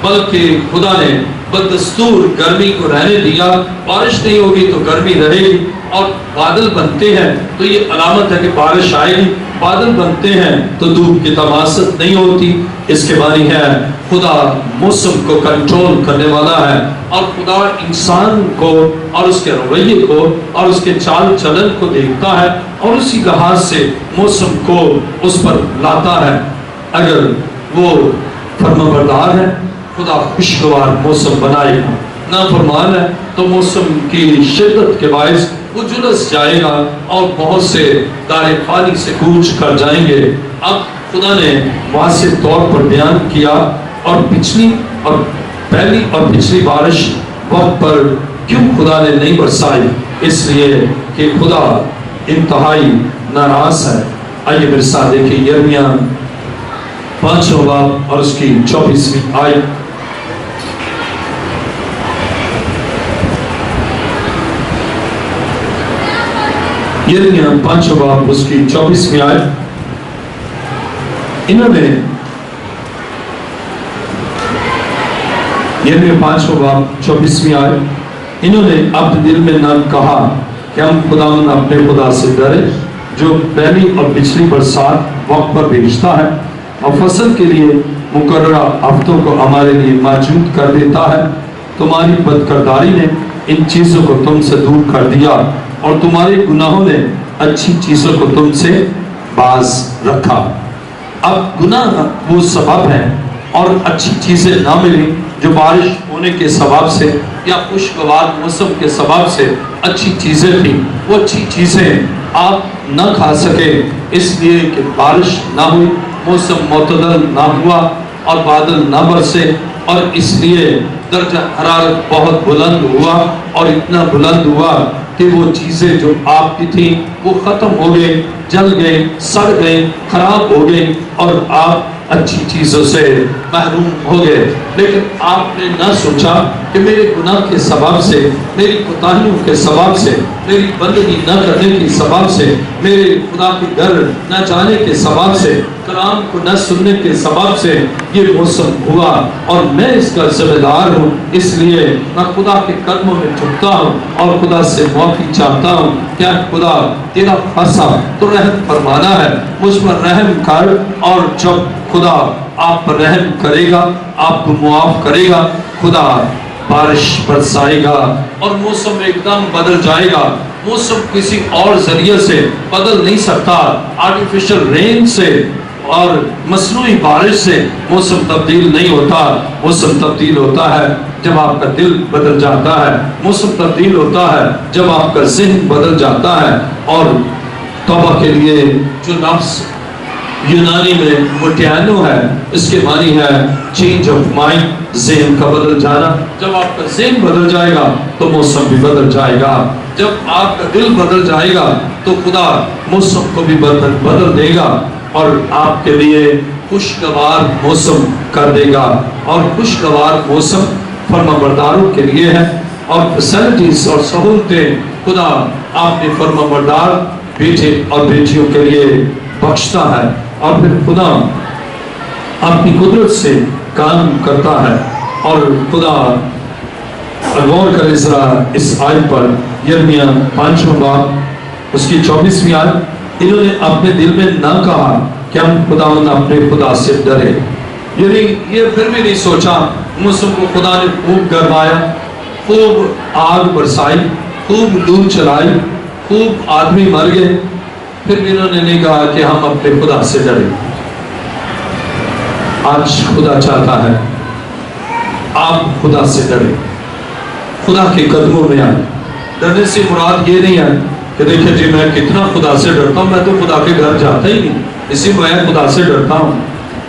بلکہ خدا نے بدستور گرمی کو رہنے دیا۔ بارش نہیں ہوگی تو گرمی رہے گی، اور بادل بنتے ہیں تو یہ علامت ہے کہ بارش آئے گی، بادل بنتے ہیں تو دھوپ کی تماست نہیں ہوتی۔ اس کے معنی ہے خدا موسم کو کنٹرول کرنے والا ہے، اور خدا انسان کو اور اس کے رویے کو اور اس کے چال چلن کو دیکھتا ہے اور اسی لحاظ سے موسم کو اس پر لاتا ہے۔ اگر وہ فرمانبردار ہے خدا خوشگوار موسم بنائے گا، نافرمان ہے تو موسم کی شدت کے باعث وہ جلس جائے گا اور بہت سے دار خالی سے کوچ کر جائیں گے۔ اب خدا نے واضح طور پر بیان کیا، اور پچھلی اور پہلی اور پچھلی بارش وقت پر کیوں خدا نے نہیں برسائی؟ اس لیے کہ خدا انتہائی ناراض ہے۔ آئیے میرے ساتھ دیکھیں یرمیہ 5 باب اور اس کی 24ویں آیت۔ یرمیہ 5 باب اس کی 24ویں آیت، انہوں نے یرمیہ 5 باب 24ویں آیت، انہوں نے اپنے دل میں نہ کہا کہ ہم خداوند اپنے خدا سے ڈرے جو پہلی اور پچھلی برسات وقت پر بھیجتا ہے اور فصل کے لیے مقررہ ہفتوں کو ہمارے لیے موجود کر دیتا ہے۔ تمہاری بدکرداری نے ان چیزوں کو تم سے دور کر دیا اور تمہارے گناہوں نے اچھی چیزوں کو تم سے باز رکھا۔ اب گناہ وہ سبب ہے اور اچھی چیزیں نہ ملی جو بارش ہونے کے سبب سے یا خوشگوار موسم کے سبب سے اچھی چیزیں تھیں، وہ اچھی چیزیں آپ نہ کھا سکے، اس لیے کہ بارش نہ ہوئی، موسم معتدل نہ ہوا اور بادل نہ برسے، اور اس لیے درجہ حرارت بہت بلند ہوا، اور اتنا بلند ہوا کہ وہ چیزیں جو آپ کی تھیں وہ ختم ہو گئے، جل گئے، سڑ گئے، خراب ہو گئے، اور آپ اچھی چیزوں سے محروم ہو گئے۔ لیکن آپ نے نہ سوچا کہ میرے گناہ کے سبب سے، میری کوتاہیوں کے سبب سے، میری بندگی نہ کرنے کے سبب سے، میرے خدا کے گھر نہ جانے کے سبب سے، کلام کو نہ سننے کے سبب سے یہ موسم ہوا، اور میں اس کا ذمہ دار ہوں۔ اس لیے میں خدا کے قدموں میں جھکتا ہوں اور خدا سے معافی چاہتا ہوں۔ کیا خدا تیرا فیصلہ تو رحم فرمانا ہے، مجھ پر رحم کر، اور جب خدا آپ پر رحم کرے گا، آپ کو معاف کرے گا، خدا بارش برسائے گا اور موسم ایک دم بدل جائے گا۔ موسم کسی اور ذریعے سے بدل نہیں سکتا، آرٹیفیشل رین سے اور مصنوعی بارش سے موسم تبدیل نہیں ہوتا۔ موسم تبدیل ہوتا ہے جب آپ کا دل بدل جاتا ہے، موسم تبدیل ہوتا ہے جب آپ کا ذہن بدل جاتا ہے۔ اور توبہ کے لیے جو لفظ یونانی میں موٹیانو ہے، اس کے معنی ہے چینج آف مائنڈ، ذہن کا بدل جانا۔ جب آپ کا ذہن بدل جائے گا تو موسم بھی بدل جائے گا، جب آپ کا دل بدل جائے گا تو خدا موسم کو بھی بدل دے گا اور آپ کے لیے خوشگوار موسم کر دے گا۔ اور خوشگوار موسم فرمانبرداروں کے لیے ہے، اور فیسلٹیز اور سہولتیں خدا آپ نے فرمانبردار بیٹے اور بیٹیوں کے لیے بخشتا ہے، اور پھر خدا اپنی قدرت سے کام کرتا ہے۔ اور خدا غور کرے ذرا اس آیت پر، یرمیہ 5 باب اس کی 24ویں آیت، انہوں نے اپنے دل میں نہ کہا کہ ہم خداوند اپنے خدا سے ڈرے، یعنی یہ پھر بھی نہیں سوچا۔ موسم کو خدا نے خوب گرمایا، خوب آگ برسائی، خوب لو چلائی، خوب آدمی مر گئے، پھر بھی انہوں نے نہیں کہا کہ ہم اپنے خدا سے ڈرے۔ آج خدا چاہتا ہے آپ خدا سے ڈرے، خدا کے قدموں میں آئے۔ ڈرنے سے مراد یہ نہیں ہے کہ دیکھیں جی میں کتنا خدا سے ڈرتا ہوں، میں تو خدا کے گھر جاتا ہی نہیں، اسی میں خدا سے ڈرتا ہوں۔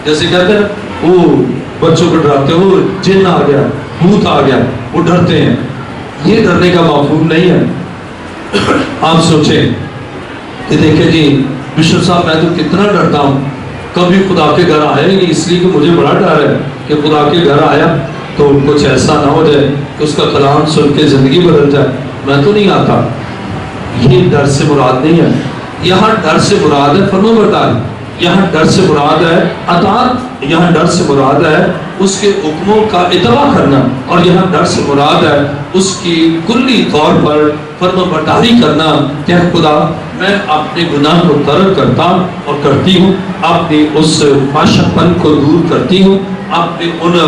جیسے کہتے ہیں وہ بچوں کو ڈراتے ہو، جن آ گیا، بھوت آ گیا، وہ ڈرتے ہیں۔ یہ ڈرنے کا مفہوم نہیں ہے۔ آپ سوچیں کہ دیکھیں جی بشر صاحب میں تو کتنا ڈرتا ہوں، کبھی خدا کے گھر آیا ہی نہیں، اس لیے کہ مجھے بڑا ڈر ہے کہ خدا کے گھر آیا تو کچھ ایسا نہ ہو جائے کہ اس کا کلام سن کے زندگی بدل جائے، میں تو نہیں آتا۔ یہ ڈر سے مراد نہیں ہے، یہاں ڈر سے مراد ہے فرمانبرداری، یہاں ڈر سے مراد ہے اطاعت، یہاں ڈر سے مراد ہے اس کے حکموں کا اتباع کرنا، اور یہاں ڈر سے مراد ہے اس کی کلی طور پر فرمانبرداری کرنا کہ خدا میں اپنے گناہ کو ترک کرتا اور کرتی ہوں، اپنی اس فحش پن کو دور کرتی ہوں، اپنے ان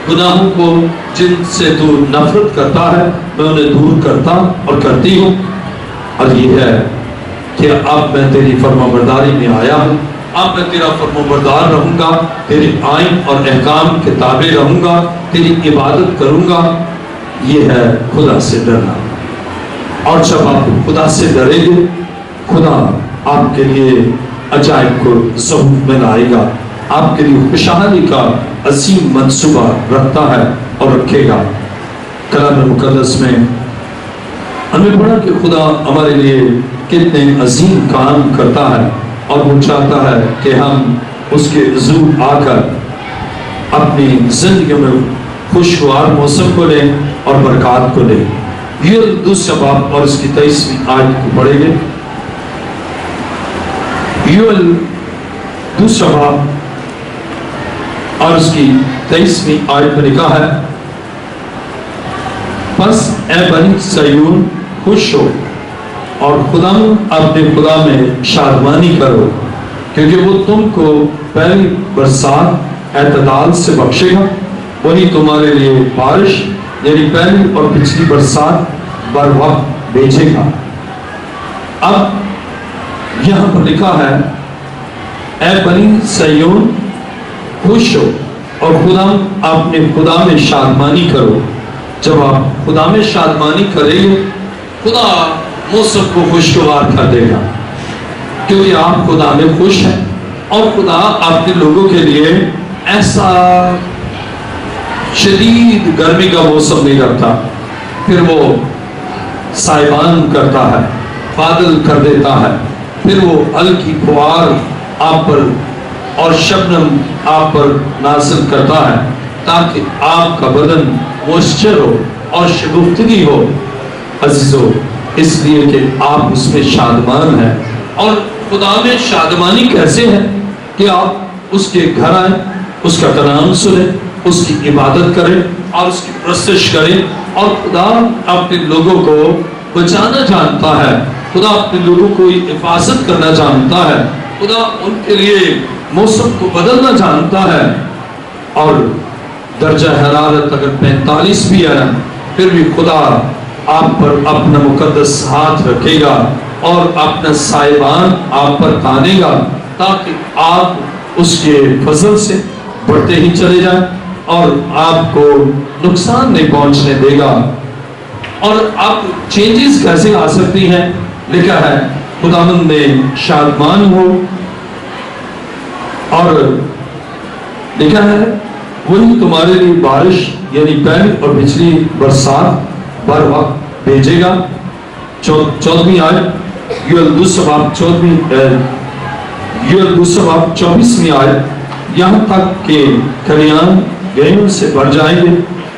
گناہوں کو جن سے تو نفرت کرتا ہے میں انہیں دور کرتا اور کرتی ہوں۔ اور یہ ہے کہ اب میں تیری فرمانبرداری میں آیا ہوں، اب میں تیرا فرمانبردار رہوں گا، تیرے آئین اور احکام کے تابع رہوں گا، تیری عبادت کروں گا۔ یہ ہے خدا سے ڈرنا۔ اور جب آپ خدا سے ڈریں گے، خدا آپ کے لیے عجائب کو ثبوت میں لائے گا، آپ کے لیے خوشحالی کا عظیم منصوبہ رکھتا ہے اور رکھے گا۔ کلام مقدس میں ہمیں پڑھا کہ خدا ہمارے لیے کتنے عظیم کام کرتا ہے، اور وہ چاہتا ہے کہ ہم اس کے حضور آ کر اپنی زندگی میں خوشگوار موسم کو لیں اور برکات کو لیں۔ یہ دوسرا باب اور اس کی 23ویں آیت کو پڑھیں گے۔ یوئیل دوسرا باب اور اس کی 23ویں آیت میں لکھا ہے، پس اے بنی صہیون خوش ہو اور خدا اپنے خدا میں شادمانی کرو، کیونکہ وہ تم کو پہلی برسات اعتدال سے بخشے گا، وہی تمہارے لیے بارش یعنی پہلی اور پچھلی برسات بر وقت بھیجے گا۔ اب یہاں پر لکھا ہے اے بنی صہیون خوش ہو اور خدا اپنے خدا میں شادمانی کرو۔ جب آپ خدا میں شادمانی کریں گے، خدا موسم کو خوشگوار کر دے گا، کیونکہ آپ خدا میں خوش ہیں، اور خدا آپ کے لوگوں کے لیے ایسا شدید گرمی کا موسم نہیں رکھتا، پھر وہ سائبان کرتا ہے، بادل کر دیتا ہے، پھر وہ ہلکی فوار آپ پر اور شبنم آپ پر نازل کرتا ہے، تاکہ آپ کا بدن موئسچر ہو اور شگفتگی ہو۔ عزیزو، اس لیے کہ آپ اس میں شادمان ہیں، اور خدا میں شادمانی کیسے ہے کہ آپ اس کے گھر آئیں، اس کا کلام سنیں، اس کی عبادت کریں اور اس کی پرستش کریں، اور خدا اپنے لوگوں کو بچانا جانتا ہے، خدا اپنے لوگوں کو حفاظت کرنا جانتا ہے، خدا ان کے لیے موسم کو بدلنا جانتا ہے۔ اور درجہ حرارت اگر 45 بھی ہے، پھر بھی خدا آپ پر اپنا مقدس ہاتھ رکھے گا اور اپنا سائبان آپ پر تانے گا، تاکہ آپ اس کے فضل سے بڑھتے ہی چلے جائیں اور آپ کو نقصان نہیں پہنچنے دے گا۔ اور آپ چینجز کیسے آ سکتی ہیں؟ لکھا ہے خداوند میں شادمان ہو، اور لکھا ہے وہی تمہارے لیے بارش یعنی پہلی اور پچھلی برسات بر وقت بھیجے گا۔ 14ویں آیت، یوئیل دوسرا باب 24ویں آیت، یہاں تک کہ کھلیان گیہوں سے بھر جائیں گے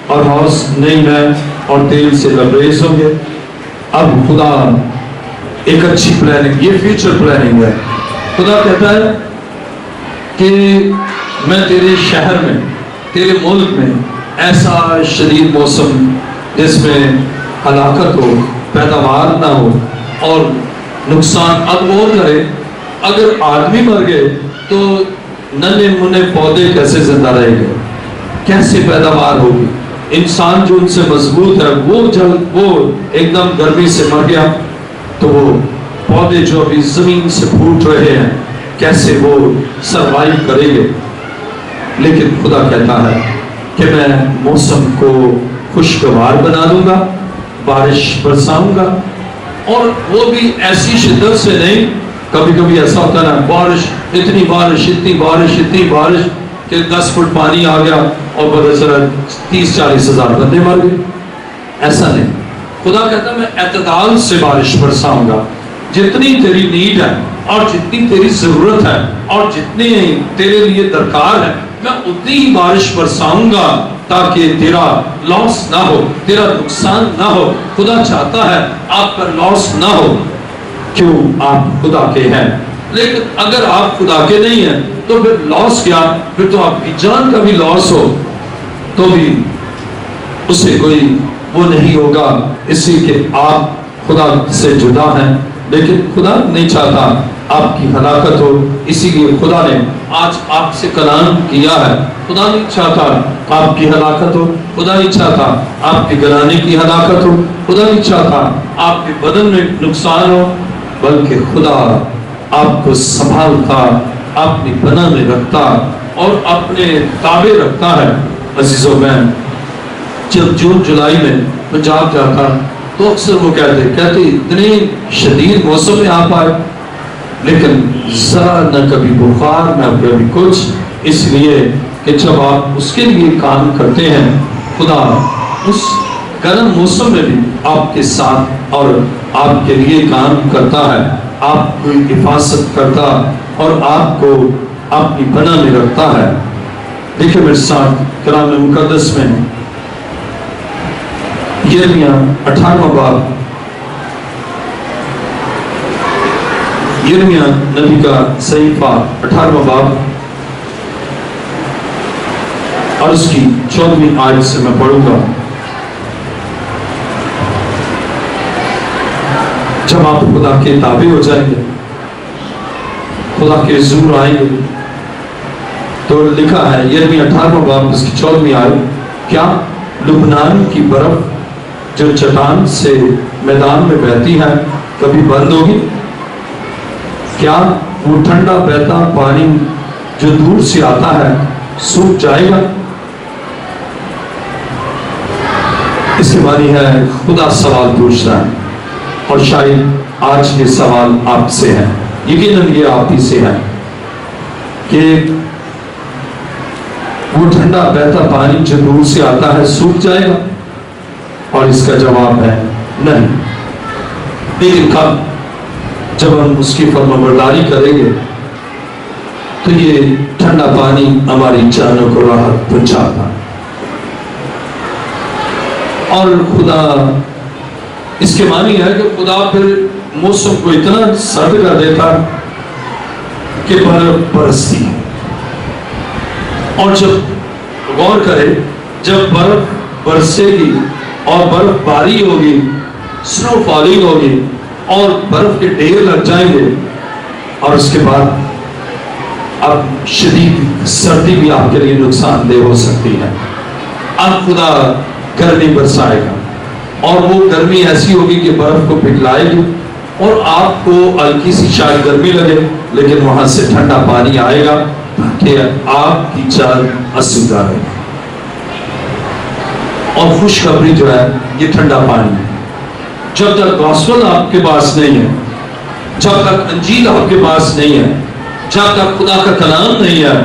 اور حوض نئی نئے اور تیل سے لبریز ہوں گے۔ اب خدا ایک اچھی پلاننگ، یہ فیوچر پلاننگ ہے۔ خدا کہتا ہے کہ میں تیرے شہر میں، تیرے ملک میں ایسا شدید موسم جس میں ہلاکت ہو، پیداوار نہ ہو اور نقصان اب اور کرے، اگر آدمی مر گئے تو ننے منے پودے کیسے زندہ رہیں گے، کیسے پیداوار ہوگی؟ انسان جو ان سے مضبوط ہے وہ ایک دم گرمی سے مر گیا تو وہ پودے جو ابھی زمین سے پھوٹ رہے ہیں کیسے وہ سروائیو کریں گے؟ لیکن خدا کہتا ہے کہ میں موسم کو خوشگوار بنا دوں گا، بارش برساؤں گا، اور وہ بھی ایسی شدت سے نہیں. کبھی کبھی ایسا ہوتا ہے نا، بارش اتنی بارش کہ 10 فٹ پانی آ گیا اور بدسرا 30-40 ہزار بندے مر گئے. ایسا نہیں. خدا کہتا ہے میں اعتدال سے بارش برساؤں گا. جتنی تیری نیڈ ہے اور جتنی تیری ضرورت ہے اور جتنی تیرے لیے درکار ہے میں اتنی ہی بارش برساؤں گا تاکہ تیرا لاس نہ ہو، تیرا نقصان نہ ہو. خدا چاہتا ہے آپ کا لاس نہ ہو. کیوں؟ آپ خدا کے ہیں. لیکن اگر آپ خدا کے نہیں ہیں تو پھر لاس کیا؟ پھر تو آپ کی جان کا بھی لاس ہو تو بھی اسے کوئی وہ نہیں ہوگا، اسی کہ آپ خدا سے جدا ہیں. لیکن خدا نہیں چاہتا آپ کی ہلاکت ہو، اسی لیے خدا نے آج آپ سے کلام کیا ہے. خدا نہیں چاہتا آپ کی ہلاکت ہو، خدا نہیں چاہتا آپ کے گھرانے کی ہلاکت ہو، خدا نہیں چاہتا آپ کے بدن میں نقصان ہو، بلکہ خدا آپ کو سنبھالتا، اپنی پناہ میں رکھتا اور اپنے تابع رکھتا ہے. عزیزو میں جب جون جولائی میں پنجاب جاتا تو اکثر وہ کہتے اتنے شدید موسم میں آپ آئے لیکن ذرا نہ کبھی بخار نہ کبھی کچھ، اس لیے کہ جب آپ اس کے لیے کام کرتے ہیں خدا اس گرم موسم میں بھی آپ کے ساتھ اور آپ کے لیے کام کرتا ہے، آپ کو حفاظت کرتا اور آپ کو اپنی پناہ میں رکھتا ہے. دیکھیں میرے ساتھ کلام مقدس میں یرمیہ 18واں باب، یرمیہ نبی کا صحیفہ 18واں باب اور اس کی 14ویں آیت سے میں پڑھوں گا. جب آپ خدا کے تابع ہو جائیں گے، خدا کے حضور آئیں گے، تو لکھا ہے یرمیہ 18واں باب اس کی 14ویں آیت، کیا لبنان کی برف جو چٹان سے میدان میں بہتی ہے کبھی بند ہوگی؟ کیا وہ ٹھنڈا بہتا پانی جو دور سے آتا ہے سوکھ جائے گا؟ اس کے معنی ہے خدا سوال پوچھ رہا ہے، اور شاید آج یہ سوال آپ سے ہے، یقیناً یہ آپ ہی سے ہے کہ وہ ٹھنڈا بہتا پانی جو دور سے آتا ہے سوکھ جائے گا؟ اور اس کا جواب ہے نہیں. لیکن کب؟ جب ہم اس کی فرمانبرداری کریں گے تو یہ ٹھنڈا پانی ہماری جانوں کو راحت پہنچاتا. اور خدا اس کے معنی ہے کہ خدا پھر موسم کو اتنا سرد کر دیتا کہ برف برستی. اور جب غور کرے، جب برف برسے گی اور برف باری ہوگی، سنو فالنگ ہوگی اور برف کے ڈھیر لگ جائیں گے، اور اس کے بعد اب شدید سردی بھی آپ کے لیے نقصان دہ ہو سکتی ہے. اب خدا گرمی برسائے گا اور وہ گرمی ایسی ہوگی کہ برف کو پگھلائے گی اور آپ کو ہلکی سی شاید گرمی لگے لیکن وہاں سے ٹھنڈا پانی آئے گا کہ آپ کی جان آسودہ رہے. اور خوشخبری جو ہے یہ ٹھنڈا پانی ہے. جب تک گاسپل آپ کے پاس نہیں ہے، جب تک انجیل آپ کے پاس نہیں ہے، جب تک خدا کا کلام نہیں ہے،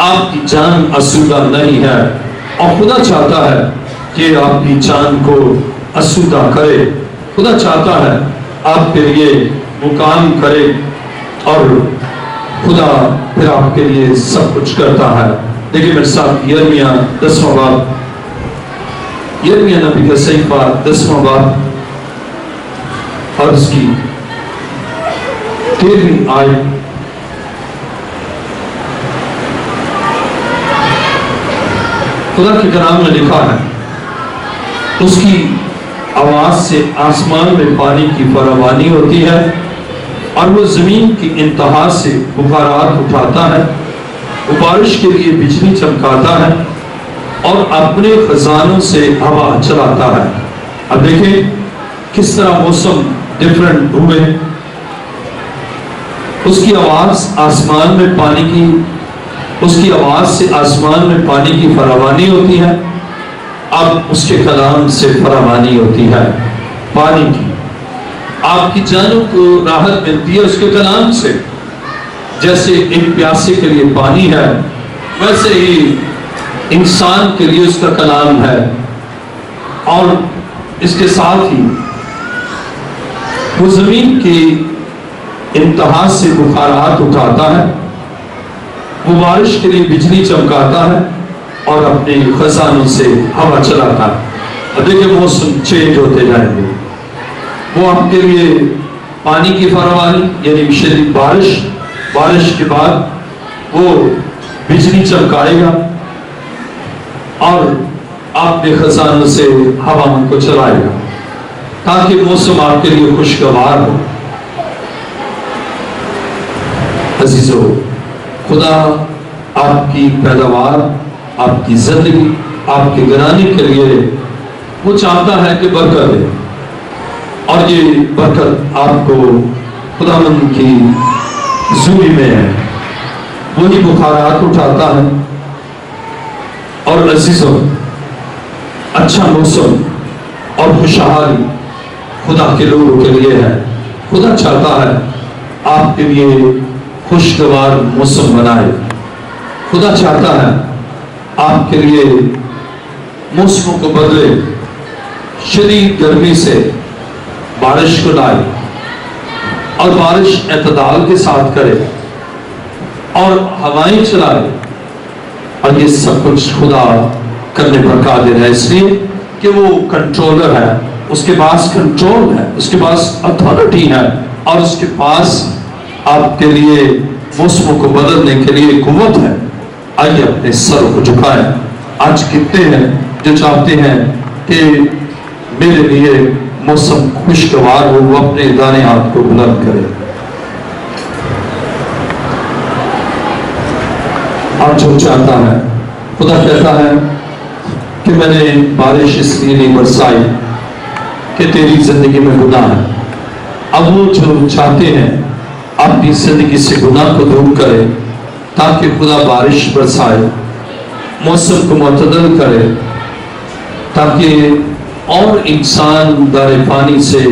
آپ کی جان آسودہ نہیں ہے. اور خدا چاہتا ہے کہ آپ کی جان کو آسودہ کرے. خدا چاہتا ہے آپ کے لیے وہ کام کرے اور خدا پھر آپ کے لیے سب کچھ کرتا ہے. دیکھیں میرے ساتھ یرمیہ 10واں باب، یرمیہ نبی کا صحیفہ 10واں باب اور اس کی 13ویں آیت. خدا کے کلام میں لکھا ہے، اس کی آواز سے آسمان میں پانی کی فراوانی ہوتی ہے اور وہ زمین کی انتہا سے بخارات اٹھاتا ہے، وہ بارش کے لیے بجلی چمکاتا ہے اور اپنے خزانوں سے ہوا چلاتا ہے۔ اب دیکھیں کس طرح موسم ڈیفرنٹ ہوئے۔ اس کی آواز آسمان میں پانی کی، اس کی آواز سے آسمان میں پانی کی فراوانی ہوتی ہے، اب اس کے کلام سے فراوانی ہوتی ہے پانی کی۔ آپ کی جانوں کو راحت ملتی ہے اس کے کلام سے۔ جیسے ایک پیاسے کے لیے پانی ہے، ویسے ہی انسان کے لیے اس کا کلام ہے۔ اور اس کے ساتھ ہی وہ زمین کی انتہا سے بخارات اٹھاتا ہے، وہ بارش کے لیے بجلی چمکاتا ہے اور اپنے خزانوں سے ہوا چلاتا ہے۔ اب دیکھیں موسم چینج ہوتے جائیں گے۔ وہ آپ کے لیے پانی کی فراوانی یعنی شدید بارش کے بعد وہ بجلی چمکائے گا اور اپنے خزانوں سے ہوا کو چلائے گا تاکہ موسم آپ کے لیے خوشگوار ہو۔ عزیزو، خدا آپ کی پیداوار، آپ کی زندگی، آپ کے گھرانے کے لیے وہ چاہتا ہے کہ برکت دے، اور یہ برکت آپ کو خداوند کی زوری میں ہے۔ وہی بخارات اٹھاتا ہے۔ اور عزیزو، اچھا موسم اور خوشحالی خدا کے لوگوں کے لیے ہے۔ خدا چاہتا ہے آپ کے لیے خوشگوار موسم بنائے۔ خدا چاہتا ہے آپ کے لیے موسموں کو بدلے، شدید گرمی سے بارش کو لائے اور بارش اعتدال کے ساتھ کرے اور ہوائیں چلائے، اور یہ سب کچھ خدا کرنے پر قادر ہے، اس لیے کہ وہ کنٹرولر ہے، اس کے پاس کنٹرول ہے، اس کے پاس اتھارٹی ہے، اور اس کے پاس آپ کے لیے موسموں کو بدلنے کے لیے قوت ہے۔ آئیے اپنے سر کو جھکائیں۔ آج کتنے ہیں جو چاہتے ہیں کہ میرے لیے موسم خوشگوار ہو، وہ اپنے دائیں ہاتھ کو بلند کرے۔ اور جو چاہتا ہے، خدا کہتا ہے کہ میں نے بارش اس لیے نہیں برسائی کہ تیری زندگی میں گناہ ہے۔ اب وہ جو چاہتے ہیں اپنی زندگی سے گناہ کو دور کرے تاکہ خدا بارش برسائے، موسم کو معتدل کرے، تاکہ اور انسان دار پانی سے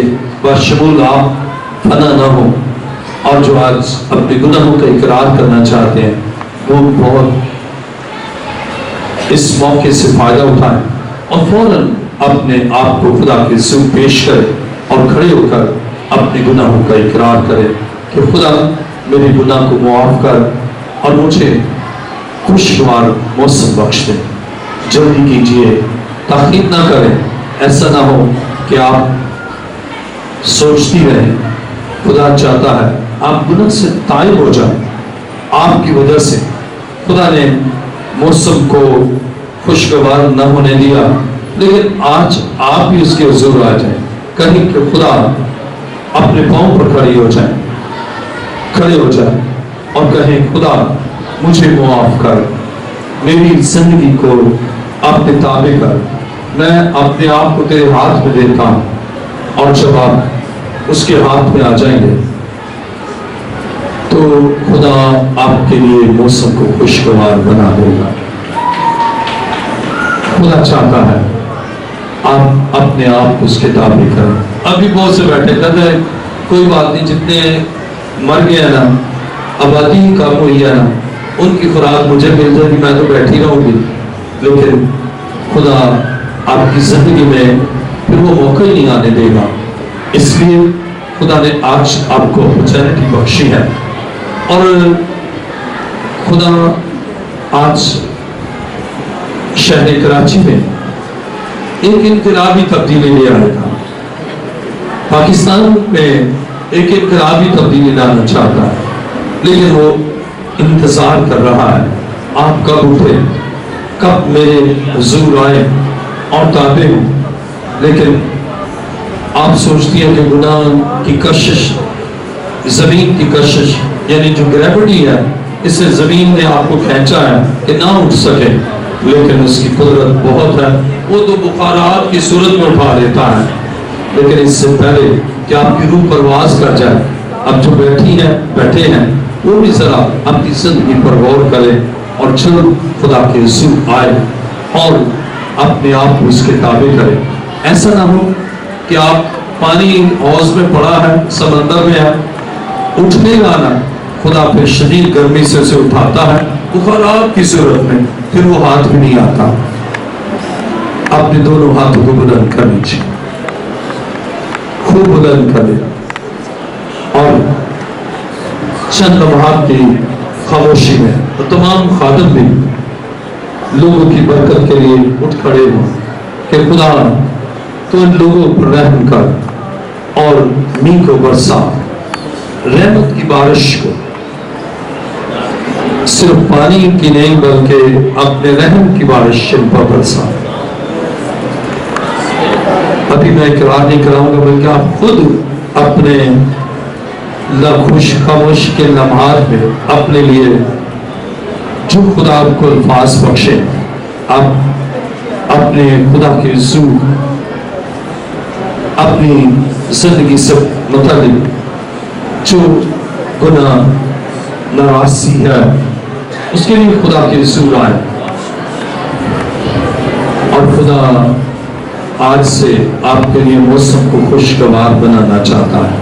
بشمول آپ فنا نہ ہو، اور جو آج اپنے گناہوں کا اقرار کرنا چاہتے ہیں وہ بہت اس موقع سے فائدہ اٹھائیں اور فوراً اپنے آپ کو خدا کے سامنے پیش کرے اور کھڑے ہو کر اپنے گناہوں کا اقرار کرے کہ خدا میرے گناہ کو معاف کر اور مجھے خوشگوار موسم بخش دے۔ جلدی کیجئے، تاخیر نہ کریں۔ ایسا نہ ہو کہ آپ سوچتی رہیں۔ خدا چاہتا ہے آپ گناہ سے تائب ہو جائیں۔ آپ کی وجہ سے خدا نے موسم کو خوشگوار نہ ہونے دیا، لیکن آج آپ بھی اس کے حضور آ جائیں۔ کہیں کہ خدا اپنے پاؤں پر کھڑے ہو جائیں اور کہیں خدا مجھے معاف کر، میری زندگی کو اپنے تابع کر، میں اپنے آپ کو تیرے ہاتھ میں دیتا ہوں۔ اور جب آپ اس کے ہاتھ میں آ جائیں گے تو خدا آپ کے لیے موسم کو خوشگوار بنا دے گا۔ خدا چاہتا ہے آپ اپنے آپ کو اس کے تابع کریں۔ ابھی بہت سے بیٹھے کہتے ہیں کوئی بات نہیں، جتنے مر گئے نا، آبادی ہی کم ہوئی ہے نا، ان کی خوراک مجھے مل جائے گی، میں تو بیٹھی رہوں گی۔ لیکن خدا آپ کی زندگی میں پھر وہ موقع ہی نہیں آنے دے گا۔ اس لیے خدا نے آج آپ کو اپرچونٹی بخشی ہے، اور خدا آج شہر کراچی میں ایک انقلابی تبدیلی لے آئے گا۔ پاکستان میں ایک انقلابی تبدیلی لانا چاہتا ہے، لیکن وہ انتظار کر رہا ہے آپ کب اٹھے، کب میرے حضور آئے اور تابع ہوں۔ لیکن آپ سوچتی ہیں کہ گناہ کی کشش زمین کی کشش یعنی جو گریوٹی ہے، اس سے زمین نے آپ کو کھینچا ہے کہ نہ اٹھ سکے، لیکن اس کی قدرت بہت ہے، وہ تو بخارات کی صورت میں اٹھا لیتا ہے۔ لیکن اس سے پہلے کہ آپ کی روح پرواز کر جائے، اب جو بیٹھے ہیں وہ بھی ذرا اپنی زندگی پر غور کریں اور چلو خدا کے حضور آئے اور اپنے آپ کو اس کے تابع کریں۔ ایسا نہ ہو کہ آپ پانی حوض میں پڑا ہے، سمندر میں ہے، اٹھنے گا نہ، خدا پھر شدید گرمی سے اسے اٹھاتا ہے بخارات کی صورت میں، پھر وہ ہاتھ بھی نہیں آتا۔ اپنے دونوں ہاتھوں کو بلند کر لیجیے، خوب بلند کر لیں اور چند لمحات کی خاموشی میں اور تمام خادم بھی لوگوں کی برکت کے لیے اٹھ کھڑے ہوں کہ خدا تو ان لوگوں پر رحم کر اور میںہ کو برسا، رحمت کی بارش کو، صرف پانی کی نہیں بلکہ اپنے رحم کی بارش ان پر برسا۔ ابھی میں اقرار نہیں کراؤں گا بلکہ آپ خود اپنے خاموش کے لمحات میں اپنے لیے جو خدا آپ کو الفاظ بخشے، آپ اپنے خدا کے حضور اپنی زندگی سے متعلق جو گناہ ناراضی ہے اس کے لیے خدا کے حضور آئے، اور خدا آج سے آپ کے لیے موسم کو خوشگوار بنانا چاہتا ہے۔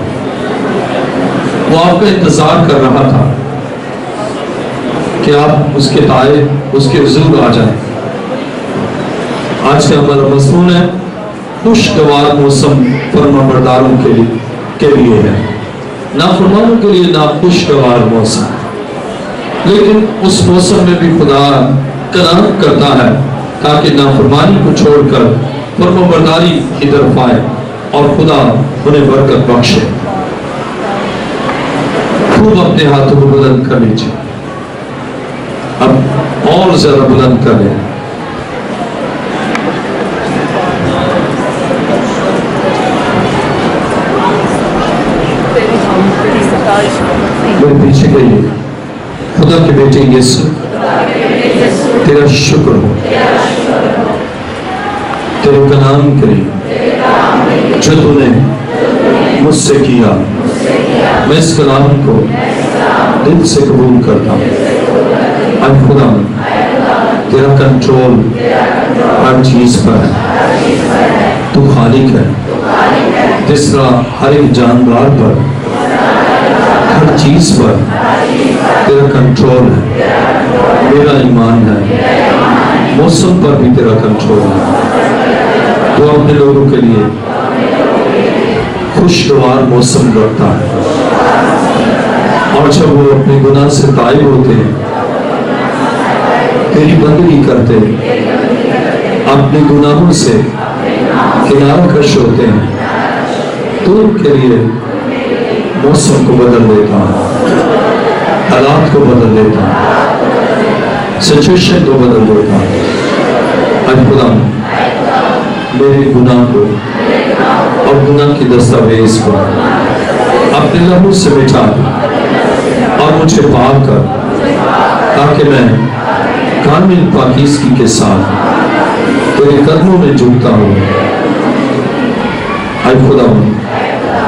وہ آپ کا انتظار کر رہا تھا کہ آپ اس کے تائے اس کے حضور آ جائیں۔ آج کا ہمارا مضمون ہے خوشگوار موسم فرمانبرداروں کے لیے ہے، نافرمانوں کے لیے ناخوشگوار موسم، لیکن اس موسم میں بھی خدا قرآن کرتا ہے تاکہ نافرمانی کو چھوڑ کر فرمانبرداری کی طرف آئے اور خدا انہیں برکت بخشے۔ خوب اپنے ہاتھوں کو بلند کر لیجیے، اب اور زیادہ بلند کر لیں۔ میرے پیچھے گئی خدا کے بیٹے یسوع، تیرا شکر ہو، تیرے کلام کریم جو تو نے مجھ سے کیا، میں اس کلام کو دل سے قبول کرتا ہوں۔ اے خدا تیرا کنٹرول ہر چیز پر ہے، تو خالق ہے، جس طرح ہر ایک جاندار پر، ہر چیز پر تیرا کنٹرول ہے۔ میرا ایمان ہے موسم پر بھی تیرا کنٹرول ہے، تو اپنے لوگوں کے لیے خوشگوار موسم لڑتا ہے، اور جب وہ اپنے گناہ سے تائب ہوتے ہیں، تیری بندگی کرتے ہیں، اپنے گناہوں سے کنارہ کش ہوتے ہیں، تو ان کے لیے موسم کو بدل دیتا ہے، حالات کو بدل دیتا ہے، سچویشن کو بدل دیتا ہے۔ اے خدا میرے گناہ کو اور گناہ کی دستاویز کو اپنے لہو سے مٹا اور مجھے پاک کر، تاکہ میں کامل پاکیزگی کے ساتھ تیرے قدموں میں جھکتا ہوں۔ اے خدا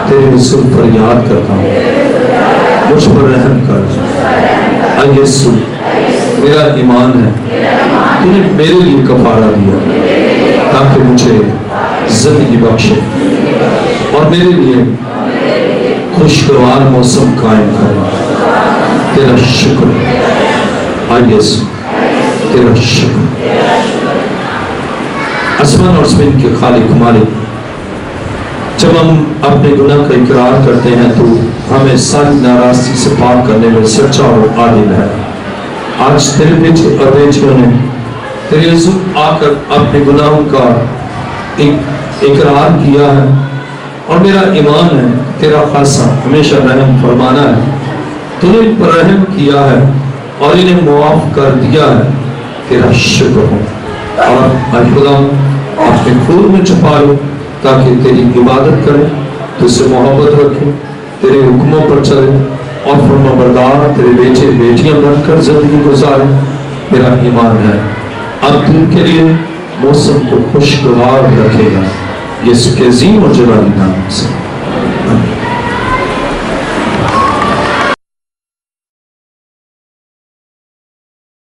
تیرے حضور پر یاد کرتا ہوں، مجھ پر رحم کر۔ اے یسوع میرا ایمان ہے تو نے میرے لیے کفارہ دیا تاکہ مجھے زندگی بخشے اور میرے لیے خوشگوار موسم قائم کرے۔ تیرا شکر اے یسوع، تیرا شکر۔ آسمان اور زمین کے خالق مالک، جب ہم اپنے گناہ کا اقرار کرتے ہیں تو ہمیں ساری ناراضگی سے پاک کرنے میں سچا اور عادل ہے۔ آج تیرے بیٹے اور بیٹیوں نے تیرے حضور آ کر اپنے گناہوں کا اقرار کیا ہے، اور میرا ایمان ہے تیرا خاصہ ہمیشہ رحم فرمانا ہے۔ تو نے ان پر رحم کیا ہے اور انہیں معاف کر دیا ہے، تیرا شکر ہو۔ اور اے خدا اپنے خون میں چھپا لو تاکہ تیری عبادت کریں، تجھ سے محبت رکھیں، تیرے حکموں پر چلے اور فرمانبردار تیرے بیٹے بیٹیاں بن کر زندگی گزارے میرا ایمان ہے اب دن کے لیے موسم کو خوشگوار رکھے گا، یسوع کے عظیم اور جلالی نام سے